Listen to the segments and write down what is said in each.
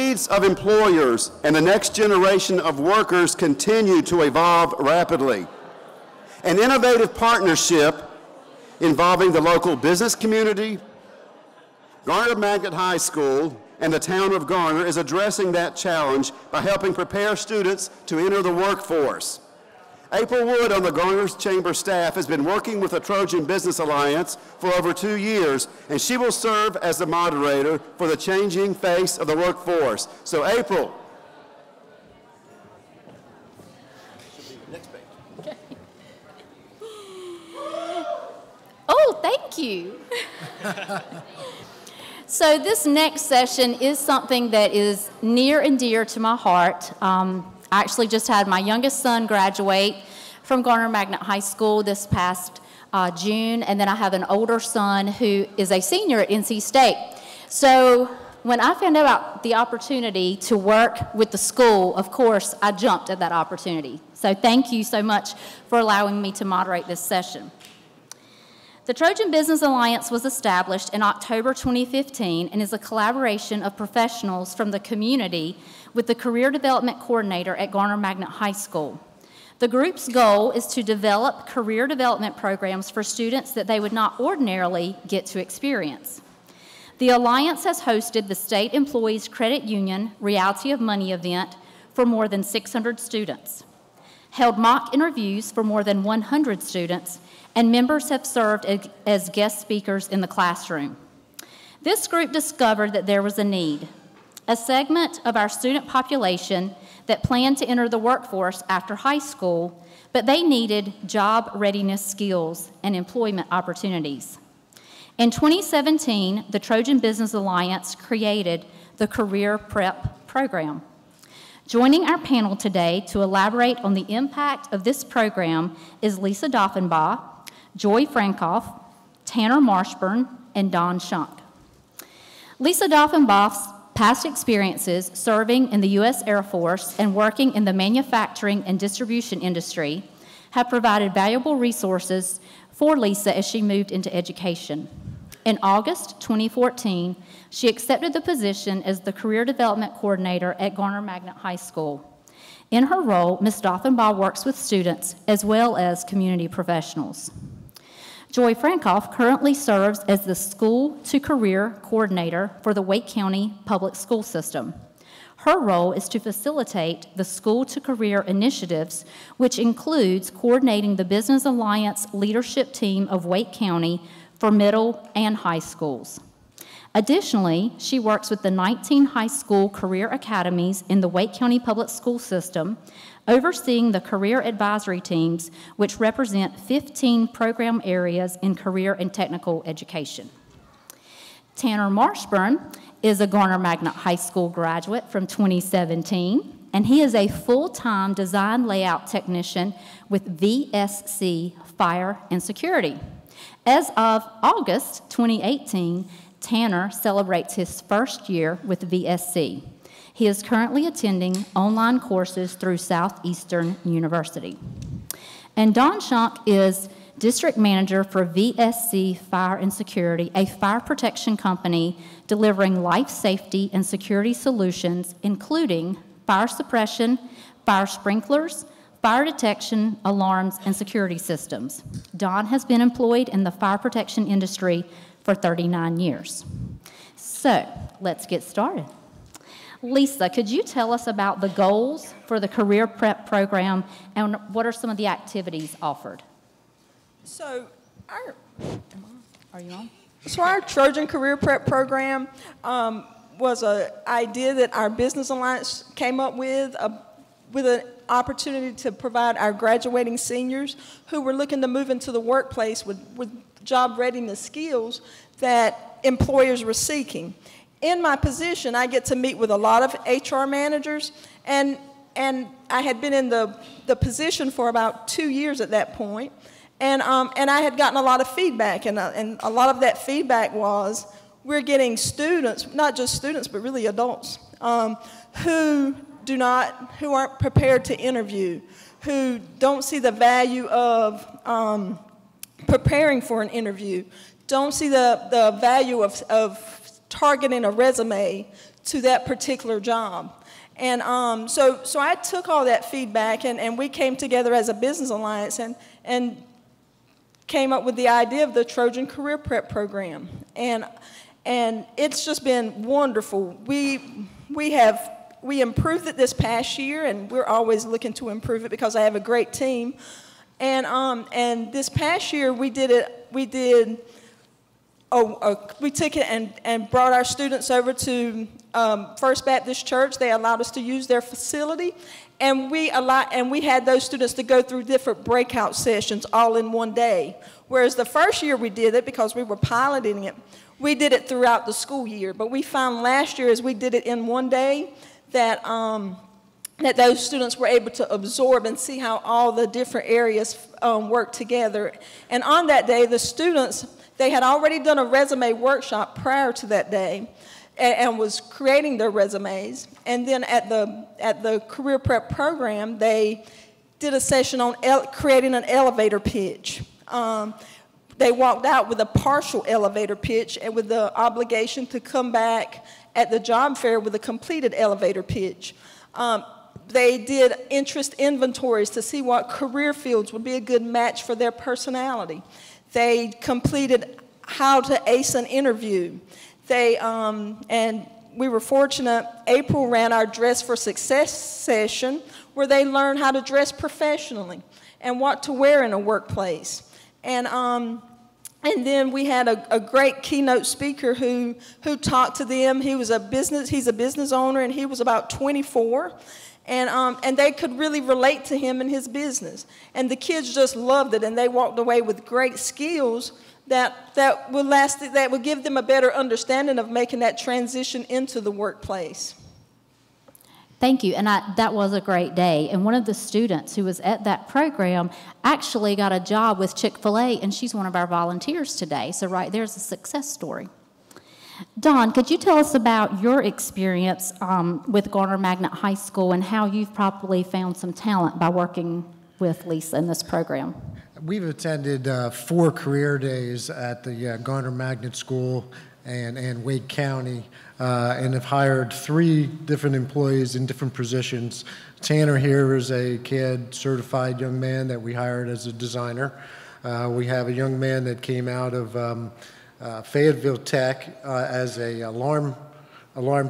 needs of employers and the next generation of workers continue to evolve rapidly. An innovative partnership involving the local business community, Garner Magnet High School, and the town of Garner is addressing that challenge by helping prepare students to enter the workforce. April Wood on the Garner Chamber staff has been working with the Trojan Business Alliance for over 2 years, and she will serve as the moderator for the changing face of the workforce. So April. Next page. Okay. Oh, thank you. So this next session is something that is near and dear to my heart. I actually just had my youngest son graduate from Garner Magnet High School this past June, and then I have an older son who is a senior at NC State. So when I found out about the opportunity to work with the school, of course, I jumped at that opportunity. So thank you so much for allowing me to moderate this session. The Trojan Business Alliance was established in October 2015 and is a collaboration of professionals from the community with the Career Development Coordinator at Garner Magnet High School. The group's goal is to develop career development programs for students that they would not ordinarily get to experience. The Alliance has hosted the State Employees Credit Union Reality of Money event for more than 600 students, held mock interviews for more than 100 students, and members have served as guest speakers in the classroom. This group discovered that there was a need. A segment of our student population that planned to enter the workforce after high school, but they needed job readiness skills and employment opportunities. In 2017, the Trojan Business Alliance created the Career Prep program. Joining our panel today to elaborate on the impact of this program is Lisa Daughenbaugh, Joy Frankoff, Tanner Marshburn, and Don Shonk. Lisa Daughenbaugh's past experiences serving in the U.S. Air Force and working in the manufacturing and distribution industry have provided valuable resources for Lisa as she moved into education. In August 2014, she accepted the position as the Career Development Coordinator at Garner Magnet High School. In her role, Ms. Daughenbaugh works with students as well as community professionals. Joy Frankoff currently serves as the School to Career Coordinator for the Wake County Public School System. Her role is to facilitate the School to Career initiatives, which includes coordinating the Business Alliance leadership team of Wake County for middle and high schools. Additionally, she works with the 19 high school career academies in the Wake County Public School System, overseeing the career advisory teams, which represent 15 program areas in career and technical education. Tanner Marshburn is a Garner Magnet High School graduate from 2017, and he is a full-time design layout technician with VSC Fire and Security. As of August 2018, Tanner celebrates his first year with VSC. He is currently attending online courses through Southeastern University. And Don Shonk is District Manager for VSC Fire and Security, a fire protection company delivering life safety and security solutions, including fire suppression, fire sprinklers, fire detection, alarms, and security systems. Don has been employed in the fire protection industry for 39 years. So, let's get started. Lisa, could you tell us about the goals for the Career Prep program and what are some of the activities offered? So our Trojan Career Prep program was an idea that our Business Alliance came up with an opportunity to provide our graduating seniors who were looking to move into the workplace with job readiness skills that employers were seeking. In my position, I get to meet with a lot of HR managers, and I had been in the position for about 2 years at that point, and I had gotten a lot of feedback, and a lot of that feedback was we're getting students, not just students, but really adults, who aren't prepared to interview, who don't see the value of preparing for an interview, don't see the value of targeting a resume to that particular job. And so I took all that feedback, and we came together as a business alliance and came up with the idea of the Trojan Career Prep Program. And it's just been wonderful. We improved it this past year, and we're always looking to improve it because I have a great team. And this past year we took it and brought our students over to First Baptist Church. They allowed us to use their facility, and we had those students to go through different breakout sessions all in one day. Whereas the first year we did it, because we were piloting it, we did it throughout the school year. But we found last year, as we did it in one day, that those students were able to absorb and see how all the different areas work together. And on that day, the students, they had already done a resume workshop prior to that day and was creating their resumes. And then at the career prep program, they did a session on creating an elevator pitch. They walked out with a partial elevator pitch and with the obligation to come back at the job fair with a completed elevator pitch. They did interest inventories to see what career fields would be a good match for their personality. They completed how to ace an interview. And we were fortunate, April ran our Dress for Success session, where they learned how to dress professionally and what to wear in a workplace. And then we had a great keynote speaker who talked to them. He's a business owner, and he was about 24. And they could really relate to him and his business. And the kids just loved it, and they walked away with great skills that would give them a better understanding of making that transition into the workplace. Thank you, and that was a great day. And one of the students who was at that program actually got a job with Chick-fil-A, and she's one of our volunteers today. So right there's a success story. Dawn, could you tell us about your experience with Garner Magnet High School and how you've probably found some talent by working with Lisa in this program? We've attended 4 career days at the Garner Magnet School and Wake County, and have hired 3 different employees in different positions. Tanner here is a CAD certified young man that we hired as a designer. We have a young man that came out of Fayetteville Tech as a alarm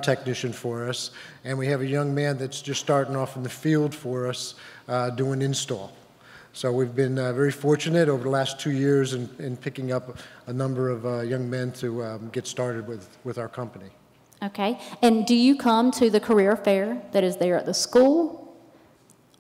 technician for us, and we have a young man that's just starting off in the field for us doing install. So we've been very fortunate over the last 2 years in picking up a number of young men to get started with our company. Okay, and do you come to the career fair that is there at the school?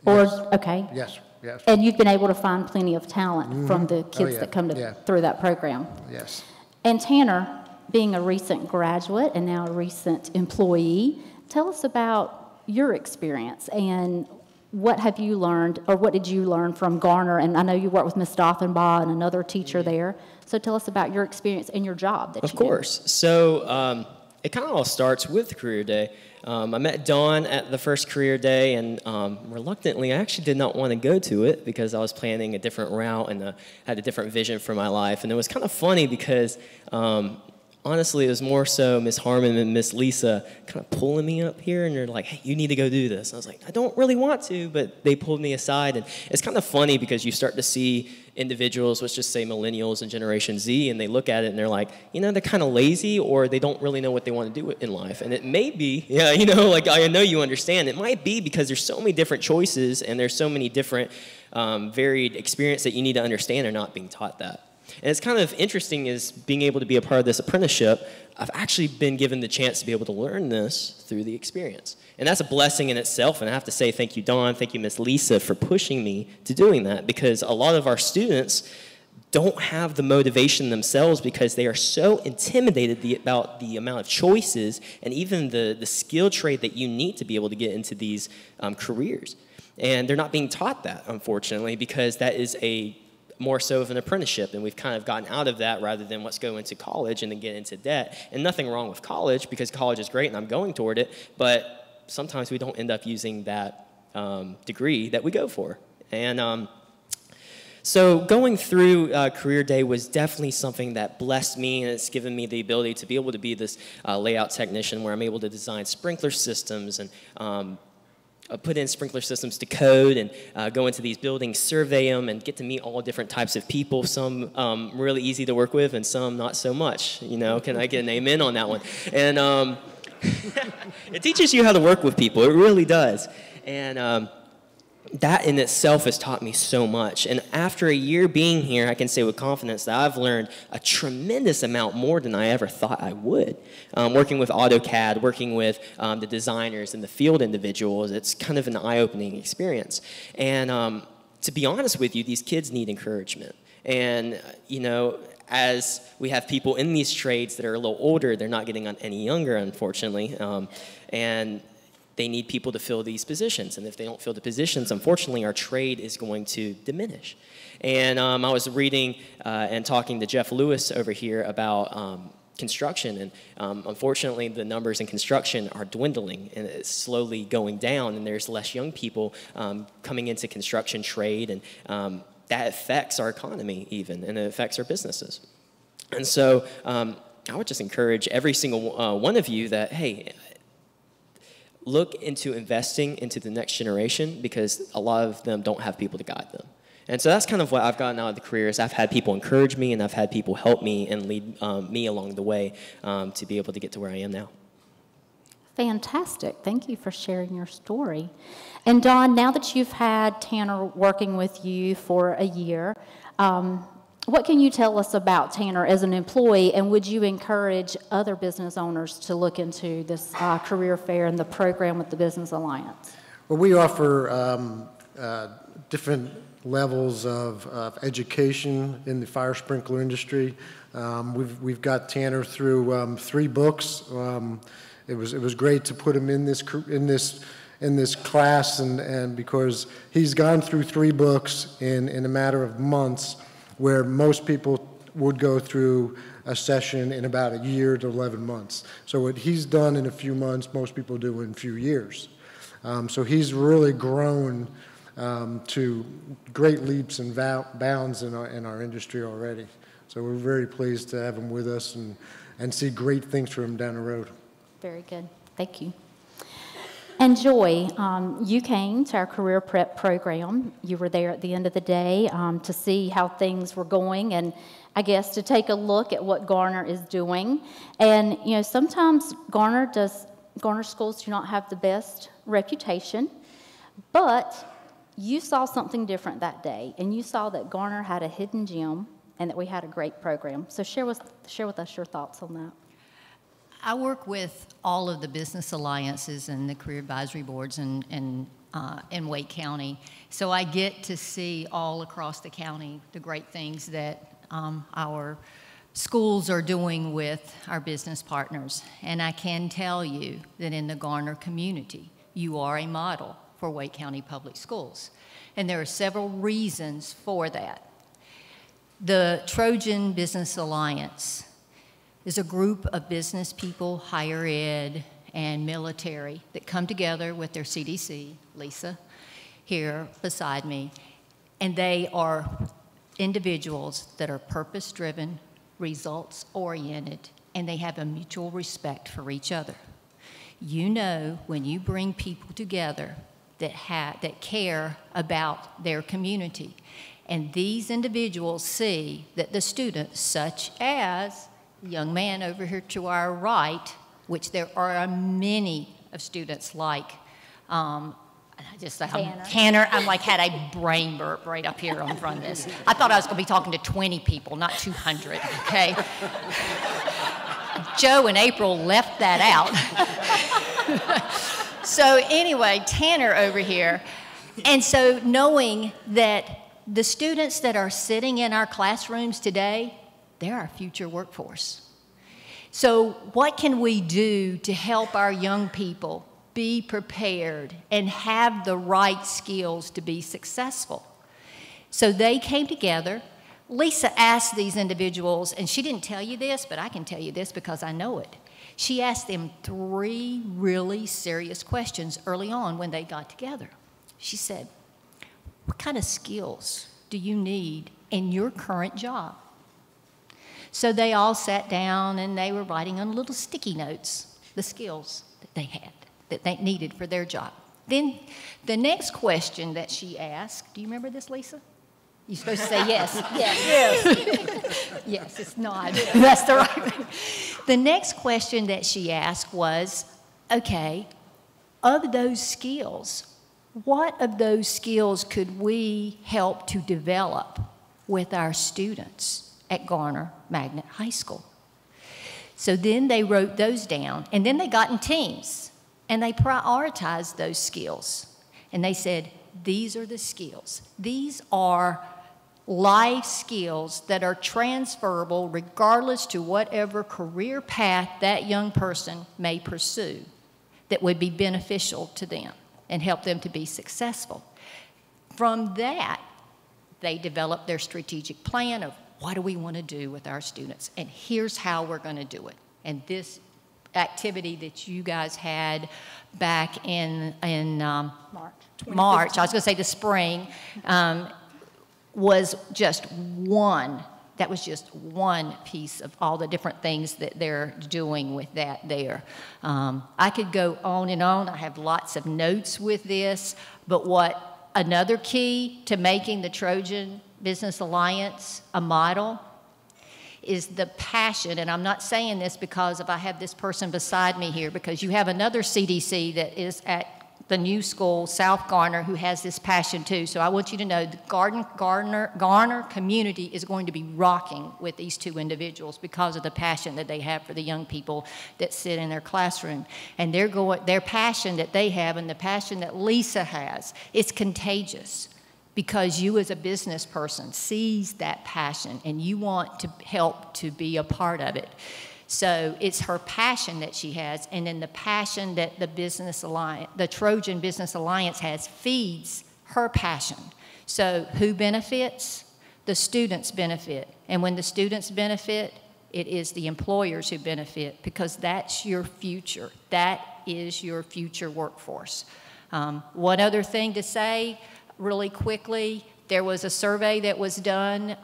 Or, yes. Okay. Yes. Yes. And you've been able to find plenty of talent from the kids that come through that program? Yes. And Tanner, being a recent graduate and now a recent employee, tell us about your experience and what have you learned, or what did you learn from Garner? And I know you work with Ms. Daughenbaugh and another teacher there. So tell us about your experience and your job that you do. Of course. So it kind of all starts with Career Day. I met Dawn at the first Career Day, and reluctantly, I actually did not want to go to it because I was planning a different route and had a different vision for my life. And it was kind of funny because honestly, it was more so Miss Harmon and Miss Lisa kind of pulling me up here, and they're like, hey, you need to go do this. And I was like, I don't really want to, but they pulled me aside. And it's kind of funny because you start to see individuals, let's just say millennials and Generation Z, and they look at it and they're like, you know, they're kind of lazy, or they don't really know what they want to do in life. And it may be, yeah, you know, like I know you understand, it might be because there's so many different choices and there's so many different varied experience that you need to understand are not being taught that. And it's kind of interesting is being able to be a part of this apprenticeship. I've actually been given the chance to be able to learn this through the experience. And that's a blessing in itself. And I have to say thank you, Dawn, thank you, Miss Lisa, for pushing me to doing that, because a lot of our students don't have the motivation themselves because they are so intimidated about the amount of choices and even the skill trade that you need to be able to get into these careers. And they're not being taught that, unfortunately, because that is more so of an apprenticeship, and we've kind of gotten out of that rather than let's go into college and then get into debt. And nothing wrong with college, because college is great and I'm going toward it, but sometimes we don't end up using that degree that we go for. And So going through Career Day was definitely something that blessed me, and it's given me the ability to be able to be this layout technician where I'm able to design sprinkler systems and put in sprinkler systems to code and go into these buildings, survey them, and get to meet all different types of people. Some really easy to work with and some not so much. You know, can I get an amen on that one? And it teaches you how to work with people. It really does. And that in itself has taught me so much. And after a year being here, I can say with confidence that I've learned a tremendous amount more than I ever thought I would. Working with AutoCAD, working with the designers and the field individuals, it's kind of an eye-opening experience. And to be honest with you, these kids need encouragement. And, you know, as we have people in these trades that are a little older, they're not getting any younger, unfortunately. And they need people to fill these positions. And if they don't fill the positions, unfortunately, our trade is going to diminish. And I was reading and talking to Jeff Lewis over here about construction. And unfortunately, the numbers in construction are dwindling, and it's slowly going down. And there's less young people coming into construction trade. And that affects our economy even, and it affects our businesses. And so I would just encourage every single one of you that, hey, look into investing into the next generation, because a lot of them don't have people to guide them. And so that's kind of what I've gotten out of the career, is I've had people encourage me, and I've had people help me and lead me along the way to be able to get to where I am now. Fantastic. Thank you for sharing your story. And Dawn, now that you've had Tanner working with you for a year, what can you tell us about Tanner as an employee, and would you encourage other business owners to look into this career fair and the program with the Business Alliance? Well, we offer different levels of education in the fire sprinkler industry. We've got Tanner through 3 books. It was great to put him in this class, and because he's gone through 3 books in a matter of months, where most people would go through a session in about a year to 11 months. So what he's done in a few months, most people do in a few years. So he's really grown to great leaps and bounds in our industry already. So we're very pleased to have him with us and see great things for him down the road. Very good. Thank you. And Joy, you came to our career prep program. You were there at the end of the day to see how things were going, and I guess to take a look at what Garner is doing. And you know, sometimes Garner schools do not have the best reputation, but you saw something different that day, and you saw that Garner had a hidden gem and that we had a great program. So share with us your thoughts on that. I work with all of the business alliances and the career advisory boards in Wake County. So I get to see all across the county the great things that our schools are doing with our business partners. And I can tell you that in the Garner community, you are a model for Wake County Public Schools. And there are several reasons for that. The Trojan Business Alliance is a group of business people, higher ed, and military that come together with their CDC, Lisa, here beside me, and they are individuals that are purpose-driven, results-oriented, and they have a mutual respect for each other. You know, when you bring people together that care about their community, and these individuals see that the students, such as the young man over here to our right, which there are many of students like, Tanner. I'm like, had a brain burp right up here in front of this. I thought I was going to be talking to 20 people, not 200, okay? Joe and April left that out. So anyway, Tanner over here. And so knowing that the students that are sitting in our classrooms today, they're our future workforce. So what can we do to help our young people be prepared and have the right skills to be successful? So they came together. Lisa asked these individuals, and she didn't tell you this, but I can tell you this because I know it. She asked them 3 really serious questions early on when they got together. She said, what kind of skills do you need in your current job? So they all sat down and they were writing on little sticky notes the skills that they had, that they needed for their job. Then the next question that she asked, do you remember this, Lisa? You're supposed to say yes. Yes. Yes, it's not. That's the right thing. The next question that she asked was, okay, of those skills, what of those skills could we help to develop with our students at Garner Magnet High School? So then they wrote those down, and then they got in teams, and they prioritized those skills. And they said, these are the skills. These are life skills that are transferable regardless to whatever career path that young person may pursue that would be beneficial to them and help them to be successful. From that, they developed their strategic plan of what do we want to do with our students, and here's how we're going to do it. And this activity that you guys had back in March, I was going to say the spring, was just one. That was just one piece of all the different things that they're doing with that there. I could go on and on. I have lots of notes with this, but what another key to making the Trojan Business Alliance a model is the passion, and I'm not saying this because if I have this person beside me here, because you have another CDC that is at the new school, South Garner, who has this passion too. So I want you to know the Garner community is going to be rocking with these two individuals because of the passion that they have for the young people that sit in their classroom. And their passion that they have and the passion that Lisa has, it's contagious because you as a business person sees that passion and you want to help to be a part of it. So it's her passion that she has, and then the passion that the Business Alliance, the Trojan Business Alliance has feeds her passion. So who benefits? The students benefit. And when the students benefit, it is the employers who benefit because that's your future. That is your future workforce. One other thing to say really quickly, there was a survey that was done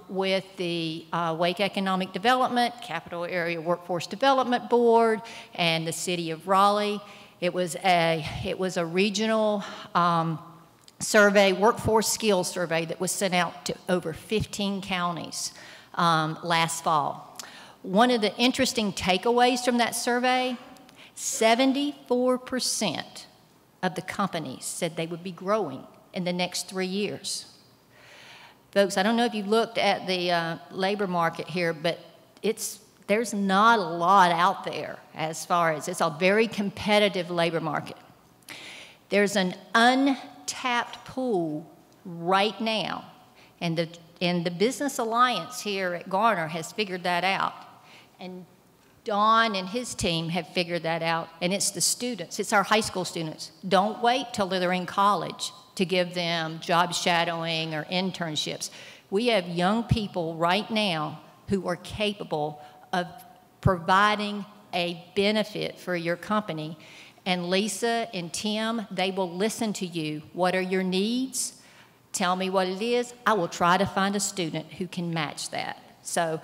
with the Wake Economic Development, Capital Area Workforce Development Board, and the City of Raleigh. It was a regional survey, workforce skills survey that was sent out to over 15 counties last fall. One of the interesting takeaways from that survey, 74% of the companies said they would be growing in the next 3 years. Folks, I don't know if you looked at the labor market here, but there's not a lot out there as far as it's a very competitive labor market. There's an untapped pool right now, and the Business Alliance here at Garner has figured that out. And Don and his team have figured that out, and it's the students. It's our high school students. Don't wait till they're in college to give them job shadowing or internships. We have young people right now who are capable of providing a benefit for your company. And Lisa and Tim, they will listen to you. What are your needs? Tell me what it is. I will try to find a student who can match that. So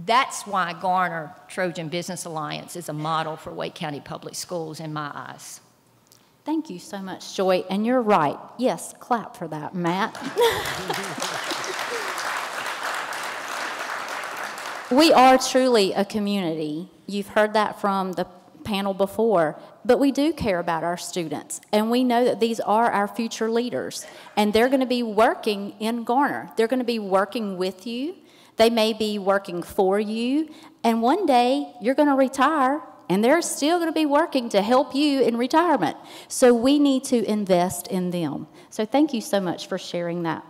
that's why Garner Trojan Business Alliance is a model for Wake County Public Schools in my eyes. Thank you so much, Joy. And you're right. Yes, clap for that, Matt. We are truly a community. You've heard that from the panel before, but we do care about our students, and we know that these are our future leaders, and they're going to be working in Garner. They're going to be working with you. They may be working for you, and one day you're going to retire, and they're still going to be working to help you in retirement. So we need to invest in them. So thank you so much for sharing that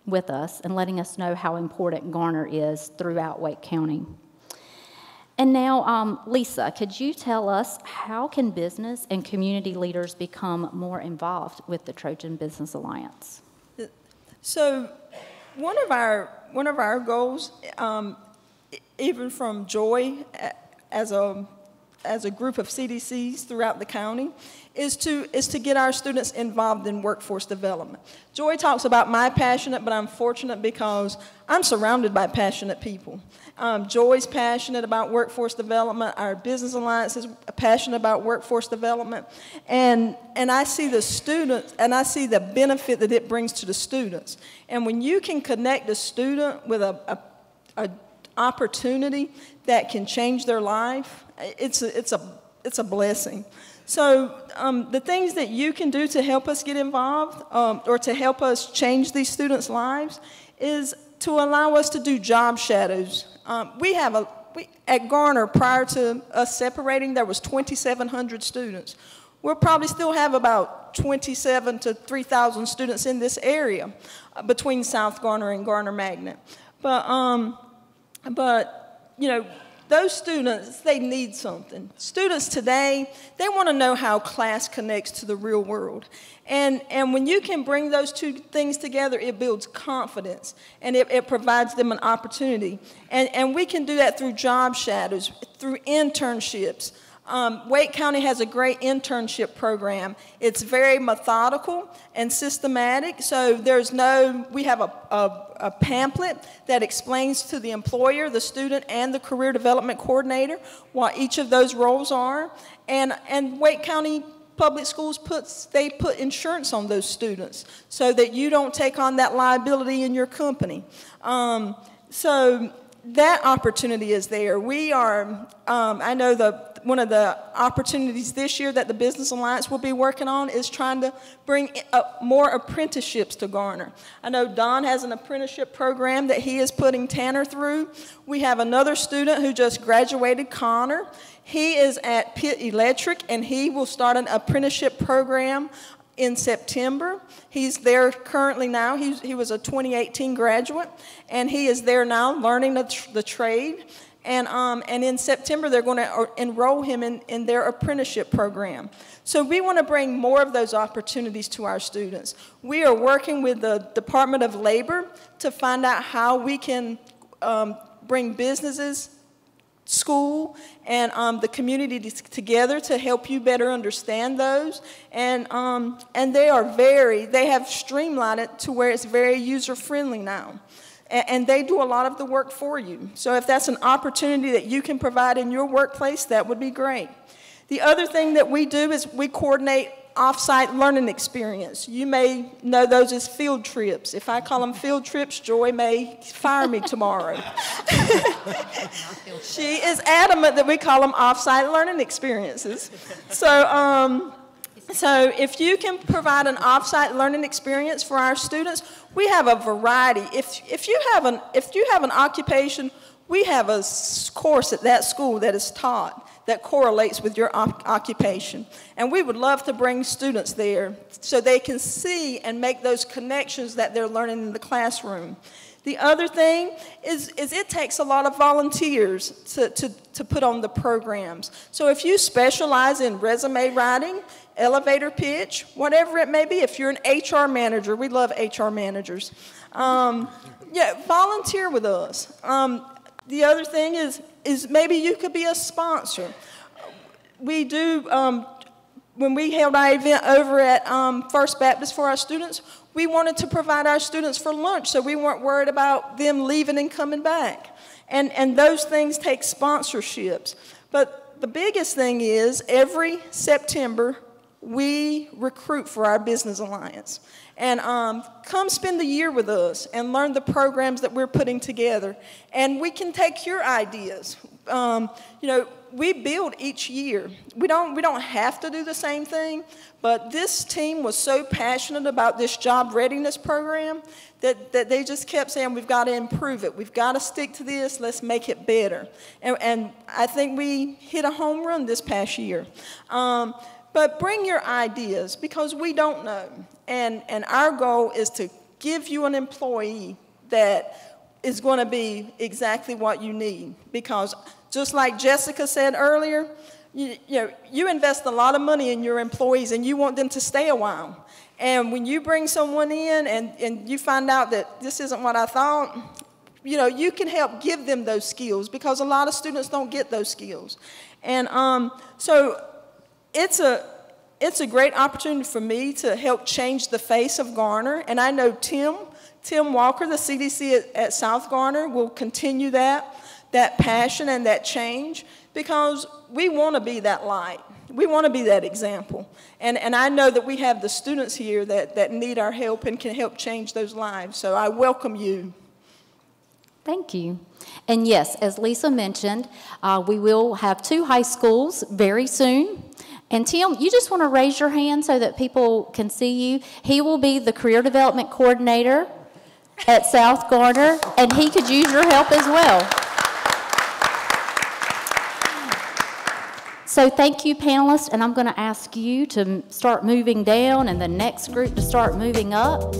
with us and letting us know how important Garner is throughout Wake County. And now, Lisa, could you tell us how can business and community leaders become more involved with the Trojan Business Alliance? So one of our goals, even from Joy as a as a group of CDCs throughout the county is to get our students involved in workforce development. Joy talks about my passionate, but I'm fortunate because I'm surrounded by passionate people. Joy's passionate about workforce development. Our Business Alliance is passionate about workforce development. And I see the students, and I see the benefit that it brings to the students. And when you can connect a student with a opportunity that can change their life, it's a blessing. So the things that you can do to help us get involved or to help us change these students' lives is to allow us to do job shadows. At Garner, prior to us separating, there was 2,700 students. We'll probably still have about 27 to 3,000 students in this area between South Garner and Garner Magnet. But you know, those students, they need something. Students today, they want to know how class connects to the real world. And when you can bring those two things together, it builds confidence, and it provides them an opportunity. And we can do that through job shadows, through internships. Wake County has a great internship program. It's very methodical and systematic, so we have a pamphlet that explains to the employer, the student, and the career development coordinator what each of those roles are. And Wake County Public Schools put insurance on those students so that you don't take on that liability in your company. So that opportunity is there. We are, I know one of the opportunities this year that the Business Alliance will be working on is trying to bring more apprenticeships to Garner. I know Don has an apprenticeship program that he is putting Tanner through. We have another student who just graduated, Connor. He is at Pitt Electric, and he will start an apprenticeship program in September. He's there currently now. He was a 2018 graduate, and he is there now learning the trade. And in September, they're going to enroll him in their apprenticeship program. So we want to bring more of those opportunities to our students. We are working with the Department of Labor to find out how we can bring businesses, school, and the community together to help you better understand those. And they have streamlined it to where it's very user-friendly now. And they do a lot of the work for you. So if that's an opportunity that you can provide in your workplace, that would be great. The other thing that we do is we coordinate off-site learning experience. You may know those as field trips. If I call them field trips, Joy may fire me tomorrow. She is adamant that we call them off-site learning experiences. So if you can provide an off-site learning experience for our students, we have a variety. If you have an occupation, we have a course at that school that is taught that correlates with your occupation. And we would love to bring students there so they can see and make those connections that they're learning in the classroom. The other thing is it takes a lot of volunteers to put on the programs. So if you specialize in resume writing, elevator pitch, whatever it may be, if you're an HR manager, we love HR managers, volunteer with us. The other thing is maybe you could be a sponsor. We do, when we held our event over at First Baptist for our students, we wanted to provide our students for lunch, so we weren't worried about them leaving and coming back. And those things take sponsorships. But the biggest thing is every September, we recruit for our Business Alliance. And come spend the year with us and learn the programs that we're putting together. And we can take your ideas. We build each year. We don't have to do the same thing, but this team was so passionate about this job readiness program that they just kept saying, we've got to improve it. We've got to stick to this. Let's make it better. And I think we hit a home run this past year. But bring your ideas, because we don't know. And our goal is to give you an employee that is going to be exactly what you need. Because just like Jessica said earlier, you invest a lot of money in your employees and you want them to stay a while. And when you bring someone in and you find out that this isn't what I thought, you know, you can help give them those skills because a lot of students don't get those skills. And so it's a great opportunity for me to help change the face of Garner. And I know Tim Walker, the CDC at South Garner, will continue that passion and that change because we want to be that light. We want to be that example. And I know that we have the students here that need our help and can help change those lives. So I welcome you. Thank you. And yes, as Lisa mentioned, we will have 2 high schools very soon. And Tim, you just want to raise your hand so that people can see you. He will be the Career Development Coordinator at South Garner, and he could use your help as well. So thank you, panelists, and I'm going to ask you to start moving down and the next group to start moving up.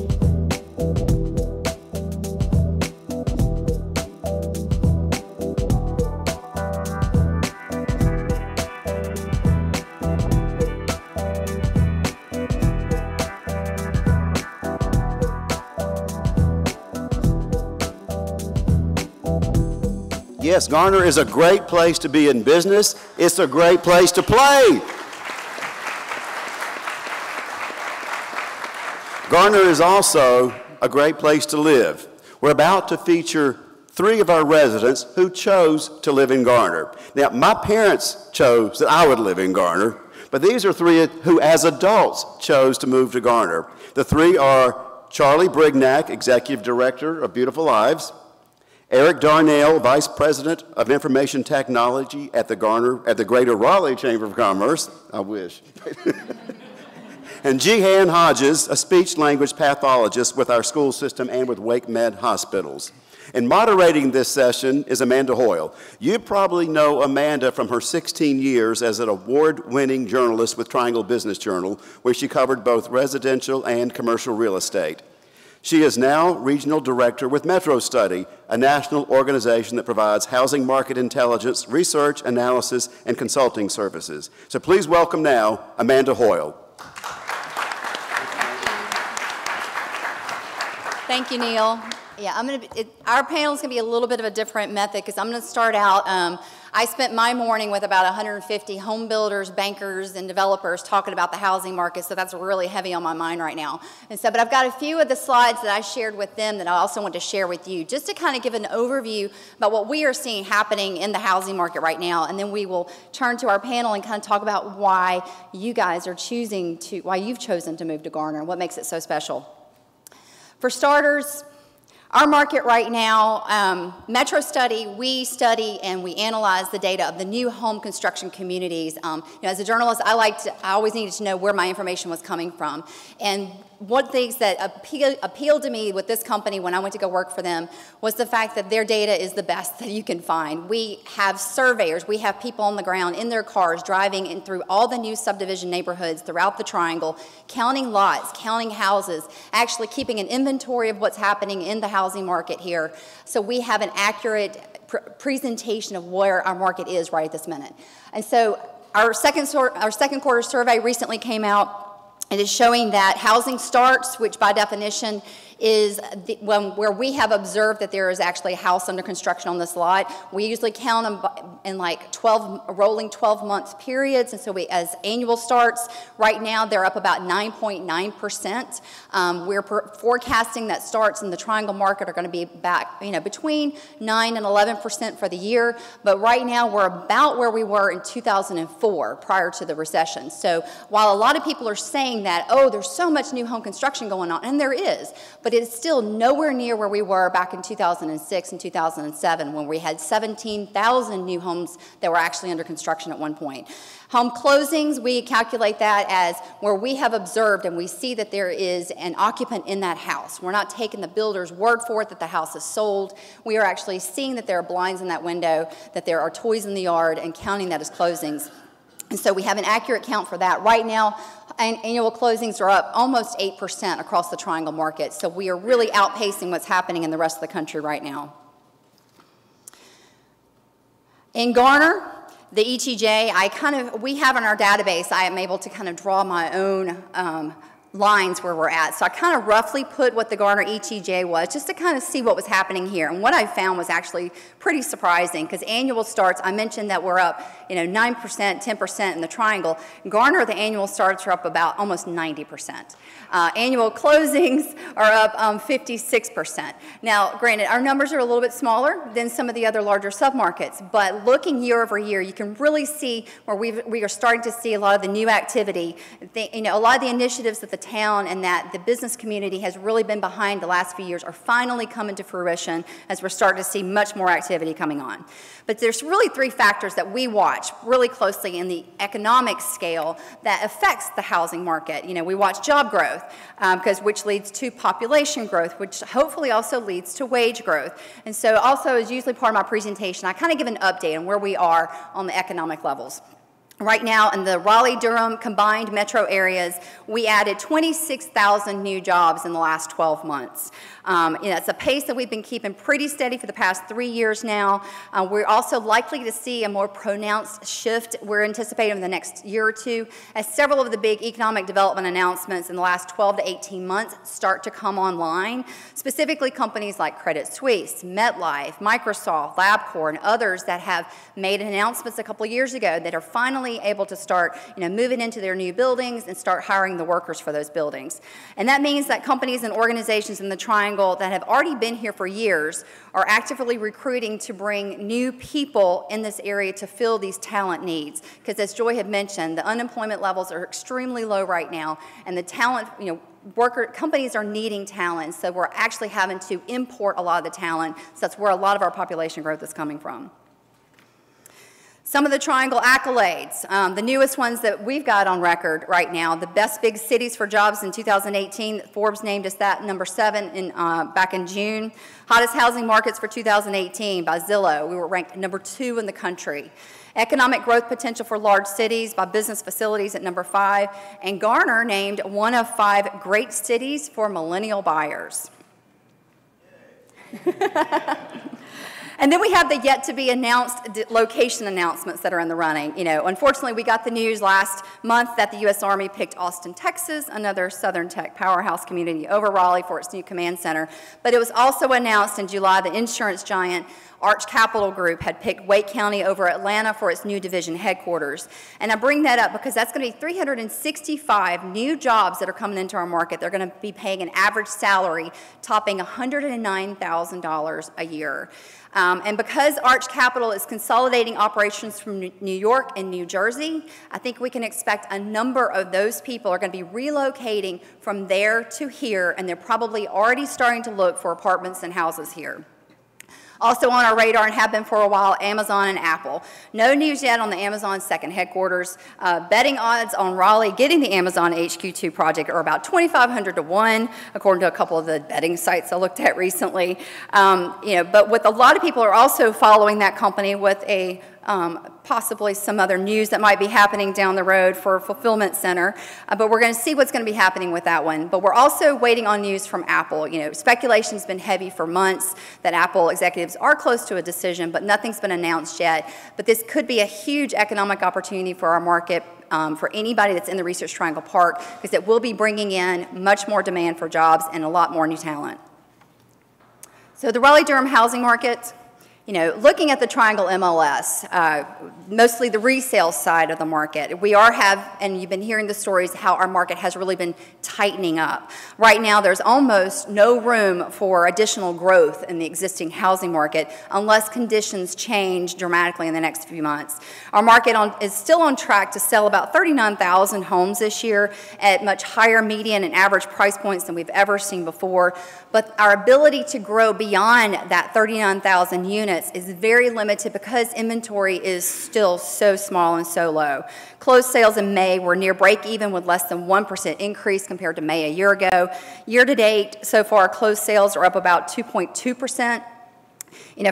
Yes, Garner is a great place to be in business. It's a great place to play. Garner is also a great place to live. We're about to feature 3 of our residents who chose to live in Garner. Now, my parents chose that I would live in Garner, but these are 3 who, as adults, chose to move to Garner. The 3 are Charlie Brignac, Executive Director of Beautiful Lives, Eric Darnell, Vice President of Information Technology at the Greater Raleigh Chamber of Commerce. I wish. And Jihan Hodges, a speech-language pathologist with our school system and with Wake Med Hospitals. And moderating this session is Amanda Hoyle. You probably know Amanda from her 16 years as an award-winning journalist with Triangle Business Journal, where she covered both residential and commercial real estate. She is now Regional Director with Metro Study, a national organization that provides housing market intelligence, research, analysis, and consulting services. So please welcome now Amanda Hoyle. Thank you, Neil. Yeah, our panel is going to be a little bit of a different method because I'm going to start out. I spent my morning with about 150 home builders, bankers, and developers talking about the housing market, so that's really heavy on my mind right now. And so, but I've got a few of the slides that I shared with them that I also want to share with you, just to kind of give an overview about what we are seeing happening in the housing market right now, and then we will turn to our panel and kind of talk about why you guys are why you've chosen to move to Garner, and what makes it so special. For starters, our market right now, Metro Study, we study and we analyze the data of the new home construction communities. As a journalist, I always needed to know where my information was coming from. And one of the things that appealed to me with this company when I went to go work for them was the fact that their data is the best that you can find. We have surveyors, we have people on the ground in their cars driving in through all the new subdivision neighborhoods throughout the Triangle, counting lots, counting houses, actually keeping an inventory of what's happening in the housing market here. So we have an accurate presentation of where our market is right at this minute. And so our second quarter survey recently came out. It is showing that housing starts, which by definition is where we have observed that there is actually a house under construction on this lot. We usually count them in like rolling 12-month periods, and so as annual starts, right now they're up about 9.9%. We're forecasting that starts in the Triangle market are going to be back, between 9 and 11% for the year, but right now we're about where we were in 2004 prior to the recession. So while a lot of people are saying that, oh, there's so much new home construction going on, and there is, but it's still nowhere near where we were back in 2006 and 2007 when we had 17,000 new homes that were actually under construction at one point. Home closings, we calculate that as where we have observed and we see that there is an occupant in that house. We're not taking the builder's word for it that the house is sold. We are actually seeing that there are blinds in that window, that there are toys in the yard, and counting that as closings. And so we have an accurate count for that. Right now, annual closings are up almost 8% across the Triangle market. So we are really outpacing what's happening in the rest of the country right now. In Garner, the ETJ, we have in our database, I am able to kind of draw my own lines where we're at. So I kind of roughly put what the Garner ETJ was just to kind of see what was happening here. And what I found was actually pretty surprising because annual starts, I mentioned that we're up 9%, 10% in the triangle. Garner, the annual starts are up about almost 90%. Annual closings are up 56%. Now, granted, our numbers are a little bit smaller than some of the other larger submarkets, but looking year over year, you can really see where we are starting to see a lot of the new activity, a lot of the initiatives that the town and that the business community has really been behind the last few years are finally coming to fruition as we're starting to see much more activity coming on. But there's really three factors that we watch really closely in the economic scale that affects the housing market. We watch job growth, which leads to population growth, which hopefully also leads to wage growth. And so also as usually part of my presentation, I kind of give an update on where we are on the economic levels. Right now, in the Raleigh-Durham combined metro areas, we added 26,000 new jobs in the last 12 months. It's a pace that we've been keeping pretty steady for the past 3 years now. We're also likely to see a more pronounced shift we're anticipating in the next year or two as several of the big economic development announcements in the last 12 to 18 months start to come online, specifically companies like Credit Suisse, MetLife, Microsoft, LabCorp, and others that have made announcements a couple of years ago that are finally able to start moving into their new buildings and start hiring the workers for those buildings. And that means that companies and organizations in the Triangle that have already been here for years are actively recruiting to bring new people in this area to fill these talent needs. Because as Joy had mentioned, the unemployment levels are extremely low right now, and the talent, companies are needing talent, so we're actually having to import a lot of the talent, so that's where a lot of our population growth is coming from. Some of the Triangle accolades, the newest ones that we've got on record right now, the best big cities for jobs in 2018, Forbes named us that number 7 back in June. Hottest housing markets for 2018 by Zillow, we were ranked number 2 in the country. Economic growth potential for large cities by Business Facilities at number 5, and Garner named one of 5 great cities for millennial buyers. And then we have the yet-to-be-announced location announcements that are in the running. Unfortunately, we got the news last month that the U.S. Army picked Austin, Texas, another Southern tech powerhouse community, over Raleigh for its new command center. But it was also announced in July the insurance giant Arch Capital Group had picked Wake County over Atlanta for its new division headquarters. And I bring that up because that's going to be 365 new jobs that are coming into our market. They're going to be paying an average salary topping $109,000 a year. And because Arch Capital is consolidating operations from New York and New Jersey, I think we can expect a number of those people are going to be relocating from there to here, and they're probably already starting to look for apartments and houses here. Also on our radar, and have been for a while, Amazon and Apple. No news yet on the Amazon second headquarters. Betting odds on Raleigh getting the Amazon HQ2 project are about 2,500 to 1, according to a couple of the betting sites I looked at recently. But with a lot of people are also following that company with a possibly some other news that might be happening down the road for a fulfillment center, but we're going to see what's going to be happening with that one. But we're also waiting on news from Apple. Speculation's been heavy for months that Apple executives are close to a decision, but nothing's been announced yet. But this could be a huge economic opportunity for our market, for anybody that's in the Research Triangle Park, because it will be bringing in much more demand for jobs and a lot more new talent. So the Raleigh-Durham housing market, looking at the Triangle MLS, mostly the resale side of the market, and you've been hearing the stories, how our market has really been tightening up. Right now, there's almost no room for additional growth in the existing housing market unless conditions change dramatically in the next few months. Our market is still on track to sell about 39,000 homes this year at much higher median and average price points than we've ever seen before, but our ability to grow beyond that 39,000 units is very limited because inventory is still so small and so low. Closed sales in May were near break even with less than 1% increase compared to May a year ago. Year to date, so far, closed sales are up about 2.2%.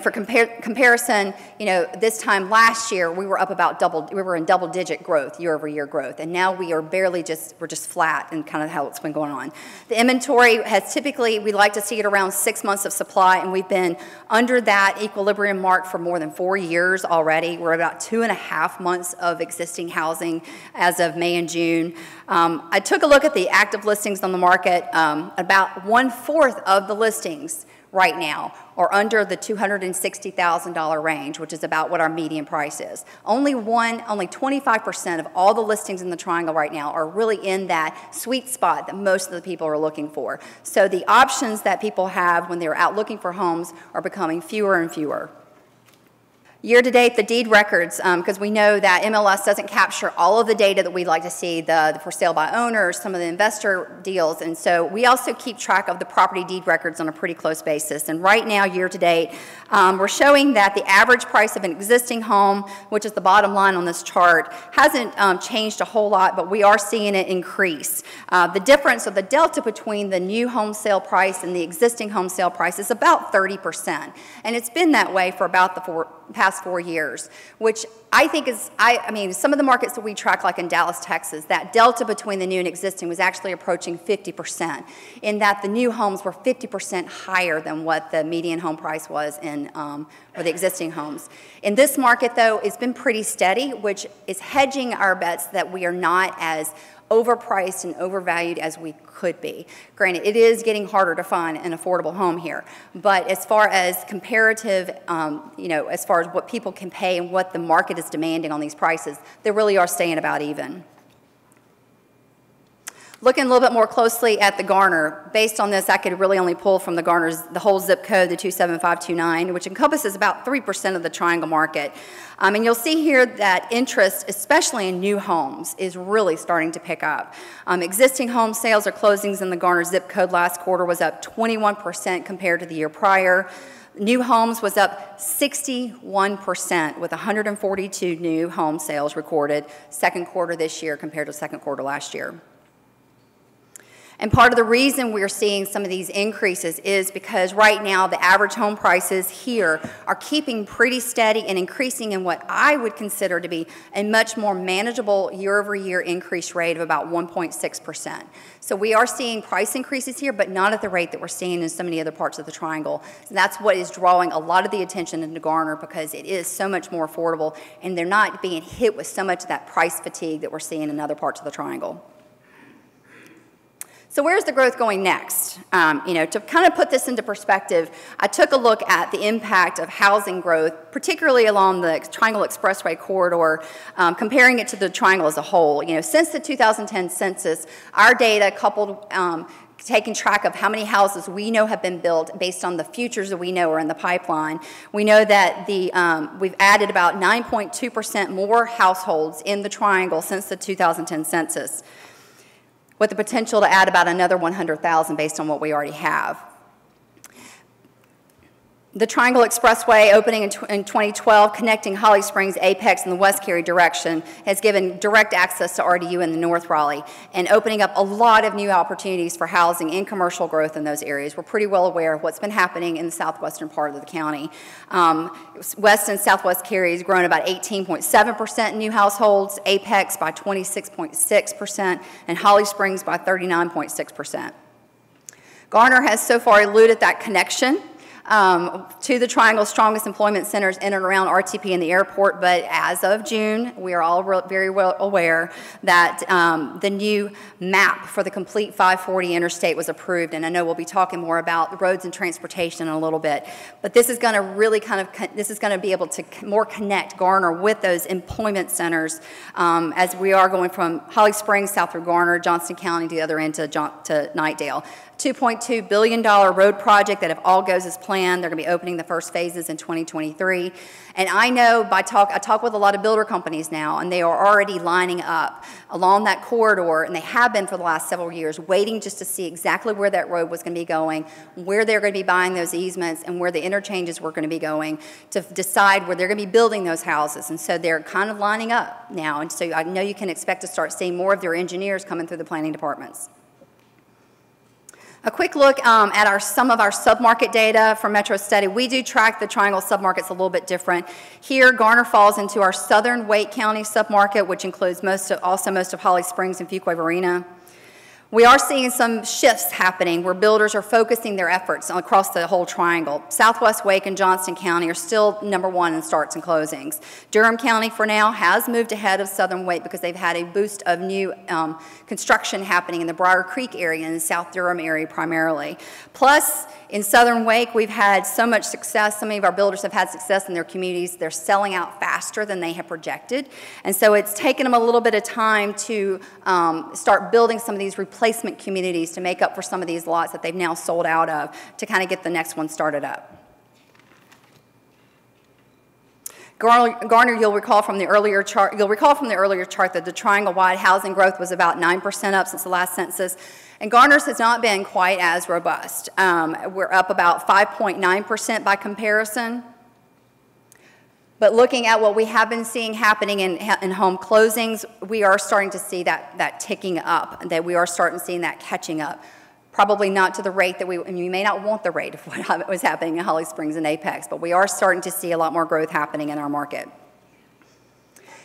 For comparison, this time last year, we were up about we were in double-digit growth, year-over-year growth, and now we're just flat and kind of how it's been going on. The inventory has typically, we like to see it around 6 months of supply, and we've been under that equilibrium mark for more than 4 years already. We're about 2.5 months of existing housing as of May and June. I took a look at the active listings on the market. About 1/4 of the listings right now are under the $260,000 range, which is about what our median price is. Only 25% of all the listings in the Triangle right now are really in that sweet spot that most of the people are looking for. So the options that people have when they're out looking for homes are becoming fewer and fewer. Year-to-date, the deed records, because we know that MLS doesn't capture all of the data that we'd like to see, the for sale by owners, some of the investor deals, and so we also keep track of the property deed records on a pretty close basis. And right now, year-to-date, we're showing that the average price of an existing home, which is the bottom line on this chart, hasn't changed a whole lot, but we are seeing it increase. The difference, or the delta between the new home sale price and the existing home sale price is about 30%, and it's been that way for about the past 4 years, which I think is, I mean, some of the markets that we track, like in Dallas, Texas, that delta between the new and existing was actually approaching 50%, in that the new homes were 50% higher than what the median home price was in, for the existing homes. In this market, though, it's been pretty steady, which is hedging our bets that we are not as overpriced and overvalued as we could be. Granted, it is getting harder to find an affordable home here, but as far as comparative, as far as what people can pay and what the market is demanding on these prices, they really are staying about even. Looking a little bit more closely at the Garner, based on this, I could really only pull from the Garner's, the whole zip code, the 27529, which encompasses about 3% of the Triangle market. And you'll see here that interest, especially in new homes, is really starting to pick up. Existing home sales or closings in the Garner zip code last quarter was up 21% compared to the year prior. New homes was up 61%, with 142 new home sales recorded second quarter this year compared to second quarter last year. And part of the reason we're seeing some of these increases is because right now the average home prices here are keeping pretty steady and increasing in what I would consider to be a much more manageable year-over-year increase rate of about 1.6%. So we are seeing price increases here, but not at the rate that we're seeing in so many other parts of the Triangle. So that's what is drawing a lot of the attention into Garner, because it is so much more affordable and they're not being hit with so much of that price fatigue that we're seeing in other parts of the Triangle. So where's the growth going next? To kind of put this into perspective, I took a look at the impact of housing growth, particularly along the Triangle Expressway corridor, comparing it to the Triangle as a whole. Since the 2010 census, our data coupled taking track of how many houses we know have been built based on the futures that we know are in the pipeline, we know that we've added about 9.2% more households in the Triangle since the 2010 census, with the potential to add about another 100,000 based on what we already have. The Triangle Expressway, opening in 2012, connecting Holly Springs, Apex, and the West Cary direction, has given direct access to RDU in the North Raleigh and opening up a lot of new opportunities for housing and commercial growth in those areas. We're pretty well aware of what's been happening in the southwestern part of the county. West and Southwest Cary has grown about 18.7% in new households, Apex by 26.6%, and Holly Springs by 39.6%. Garner has so far eluded that connection to the Triangle's strongest employment centers in and around RTP and the airport, but as of June, we are all very well aware that the new map for the complete 540 interstate was approved, and I know we'll be talking more about roads and transportation in a little bit, but this is going to really this is going to be able to more connect Garner with those employment centers as we are going from Holly Springs south through Garner, Johnston County to the other end to Knightdale. $2.2 billion road project that if all goes as planned, they're going to be opening the first phases in 2023. And I know I talk with a lot of builder companies now, and they are already lining up along that corridor, and they have been for the last several years, waiting just to see exactly where that road was going to be going, where they're going to be buying those easements, and where the interchanges were going to be going to decide where they're going to be building those houses. And so they're kind of lining up now. And so I know you can expect to start seeing more of their engineers coming through the planning departments. A quick look at some of our submarket data from Metro Study. We do track the Triangle submarkets a little bit different. Here, Garner falls into our southern Wake County submarket, which includes also most of Holly Springs and Fuquay-Varina. We are seeing some shifts happening where builders are focusing their efforts across the whole triangle. Southwest Wake and Johnston County are still #1 in starts and closings. Durham County, for now, has moved ahead of Southern Wake because they've had a boost of new construction happening in the Briar Creek area and the South Durham area primarily. Plus, in Southern Wake, we've had so much success. So many of our builders have had success in their communities. They're selling out faster than they have projected. And so it's taken them a little bit of time to start building some of these replacement communities to make up for some of these lots that they've now sold out of to kind of get the next one started up. Garner, you'll recall from the earlier chart that the triangle-wide housing growth was about 9% up since the last census. And Garner's has not been quite as robust. We're up about 5.9% by comparison. But looking at what we have been seeing happening in home closings, we are starting to see that ticking up, that we are starting to see that catching up. Probably not to the rate that and you may not want the rate of what was happening in Holly Springs and Apex, but we are starting to see a lot more growth happening in our market.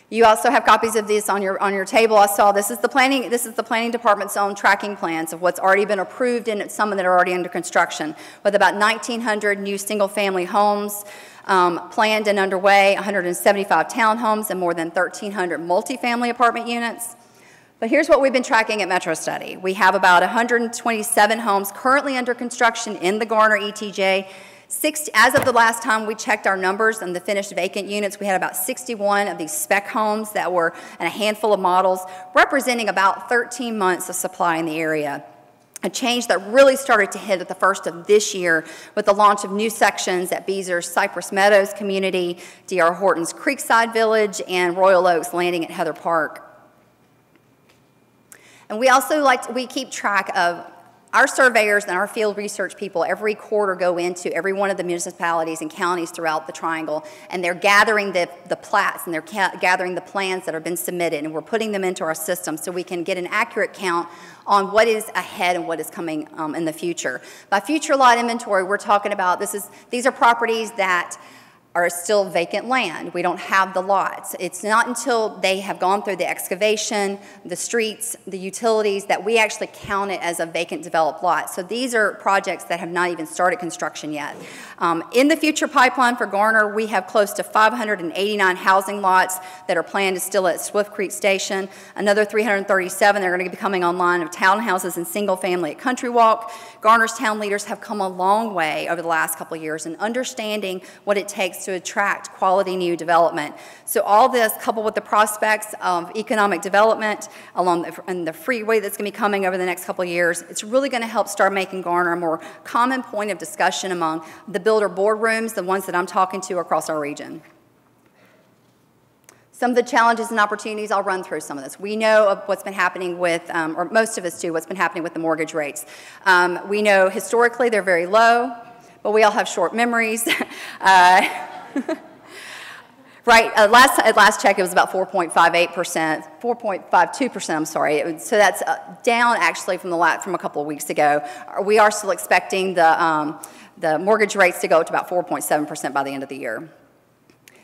You also have copies of this on your table. I saw this is the planning department's own tracking plans of what's already been approved and some that are already under construction, with about 1,900 new single-family homes planned and underway, 175 townhomes, and more than 1,300 multifamily apartment units. But here's what we've been tracking at Metro Study. We have about 127 homes currently under construction in the Garner ETJ. As of the last time we checked our numbers on the finished vacant units, we had about 61 of these spec homes that were in a handful of models, representing about 13 months of supply in the area. A change that really started to hit at the first of this year with the launch of new sections at Beezer's Cypress Meadows community, D.R. Horton's Creekside Village, and Royal Oaks Landing at Heather Park. And we also we keep track of our surveyors and our field research people every quarter go into every one of the municipalities and counties throughout the triangle, and they're gathering the plats and they're gathering the plans that have been submitted, and we're putting them into our system so we can get an accurate count on what is ahead and what is coming in the future. By future lot inventory, we're talking about these are properties that are still vacant land. We don't have the lots. It's not until they have gone through the excavation, the streets, the utilities, that we actually count it as a vacant developed lot. So these are projects that have not even started construction yet. In the future pipeline for Garner, we have close to 589 housing lots that are planned to still at Swift Creek Station. Another 337 that are going to be coming online of townhouses and single family at Country Walk. Garner's town leaders have come a long way over the last couple of years in understanding what it takes to attract quality new development. So all this, coupled with the prospects of economic development along the freeway that's going to be coming over the next couple of years, it's really going to help start making Garner a more common point of discussion among the builder boardrooms, the ones that I'm talking to across our region. Some of the challenges and opportunities, I'll run through some of this. We know of what's been happening with, or most of us do, what's been happening with the mortgage rates. We know historically they're very low, but we all have short memories. Right, at last check it was about 4.58%, 4.52%, I'm sorry. So that's down actually from a couple of weeks ago. We are still expecting the mortgage rates to go up to about 4.7% by the end of the year.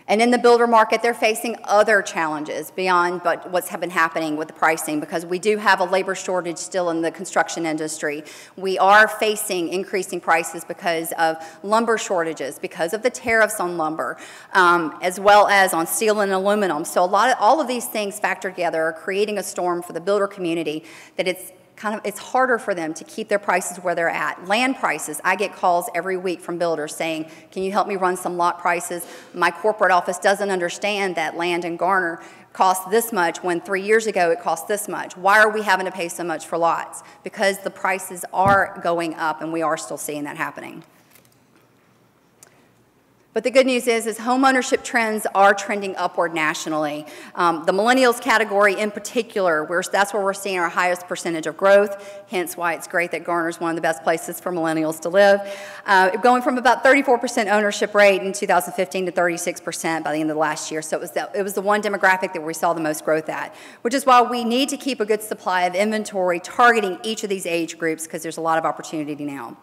And in the builder market, they're facing other challenges beyond what's been happening with the pricing, because we do have a labor shortage still in the construction industry. We are facing increasing prices because of lumber shortages, because of the tariffs on lumber, as well as on steel and aluminum. So all of these things factored together are creating a storm for the builder community that it's harder for them to keep their prices where they're at. Land prices, I get calls every week from builders saying, can you help me run some lot prices? My corporate office doesn't understand that land in Garner costs this much when 3 years ago it cost this much. Why are we having to pay so much for lots? Because the prices are going up, and we are still seeing that happening. But the good news is home ownership trends are trending upward nationally. The millennials category in particular, that's where we're seeing our highest percentage of growth, hence why it's great that Garner is one of the best places for millennials to live. Going from about 34% ownership rate in 2015 to 36% by the end of the last year. So it was the one demographic that we saw the most growth at, which is why we need to keep a good supply of inventory targeting each of these age groups because there's a lot of opportunity now.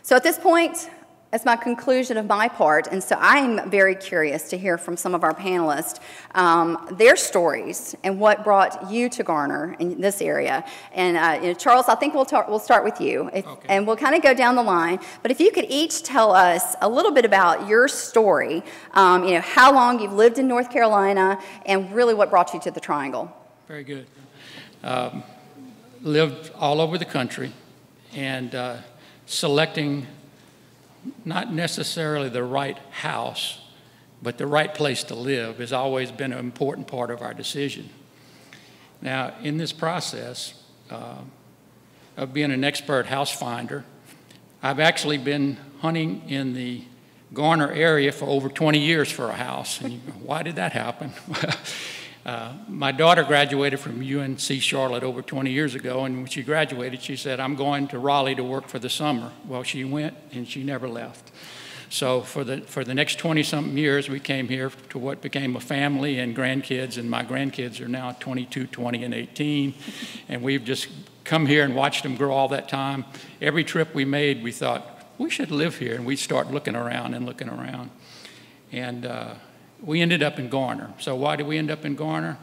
So at this point, that's my conclusion of my part, and so I'm very curious to hear from some of our panelists, their stories and what brought you to Garner in this area. And you know, Charles, I think we'll start with you, and we'll kind of go down the line. But if you could each tell us a little bit about your story, you know, how long you've lived in North Carolina, and really what brought you to the Triangle. Very good. Lived all over the country, and selecting not necessarily the right house, but the right place to live has always been an important part of our decision. Now, in this process of being an expert house finder, I've actually been hunting in the Garner area for over 20 years for a house. And you go, why did that happen? My daughter graduated from UNC Charlotte over 20 years ago, and when she graduated, she said, I'm going to Raleigh to work for the summer. Well, she went, and she never left. So for the next 20-something years, we came here to what became a family and grandkids, and my grandkids are now 22, 20, and 18, and we've just come here and watched them grow all that time. Every trip we made, we thought, we should live here, and we start looking around and looking around. And we ended up in Garner. So why did we end up in Garner?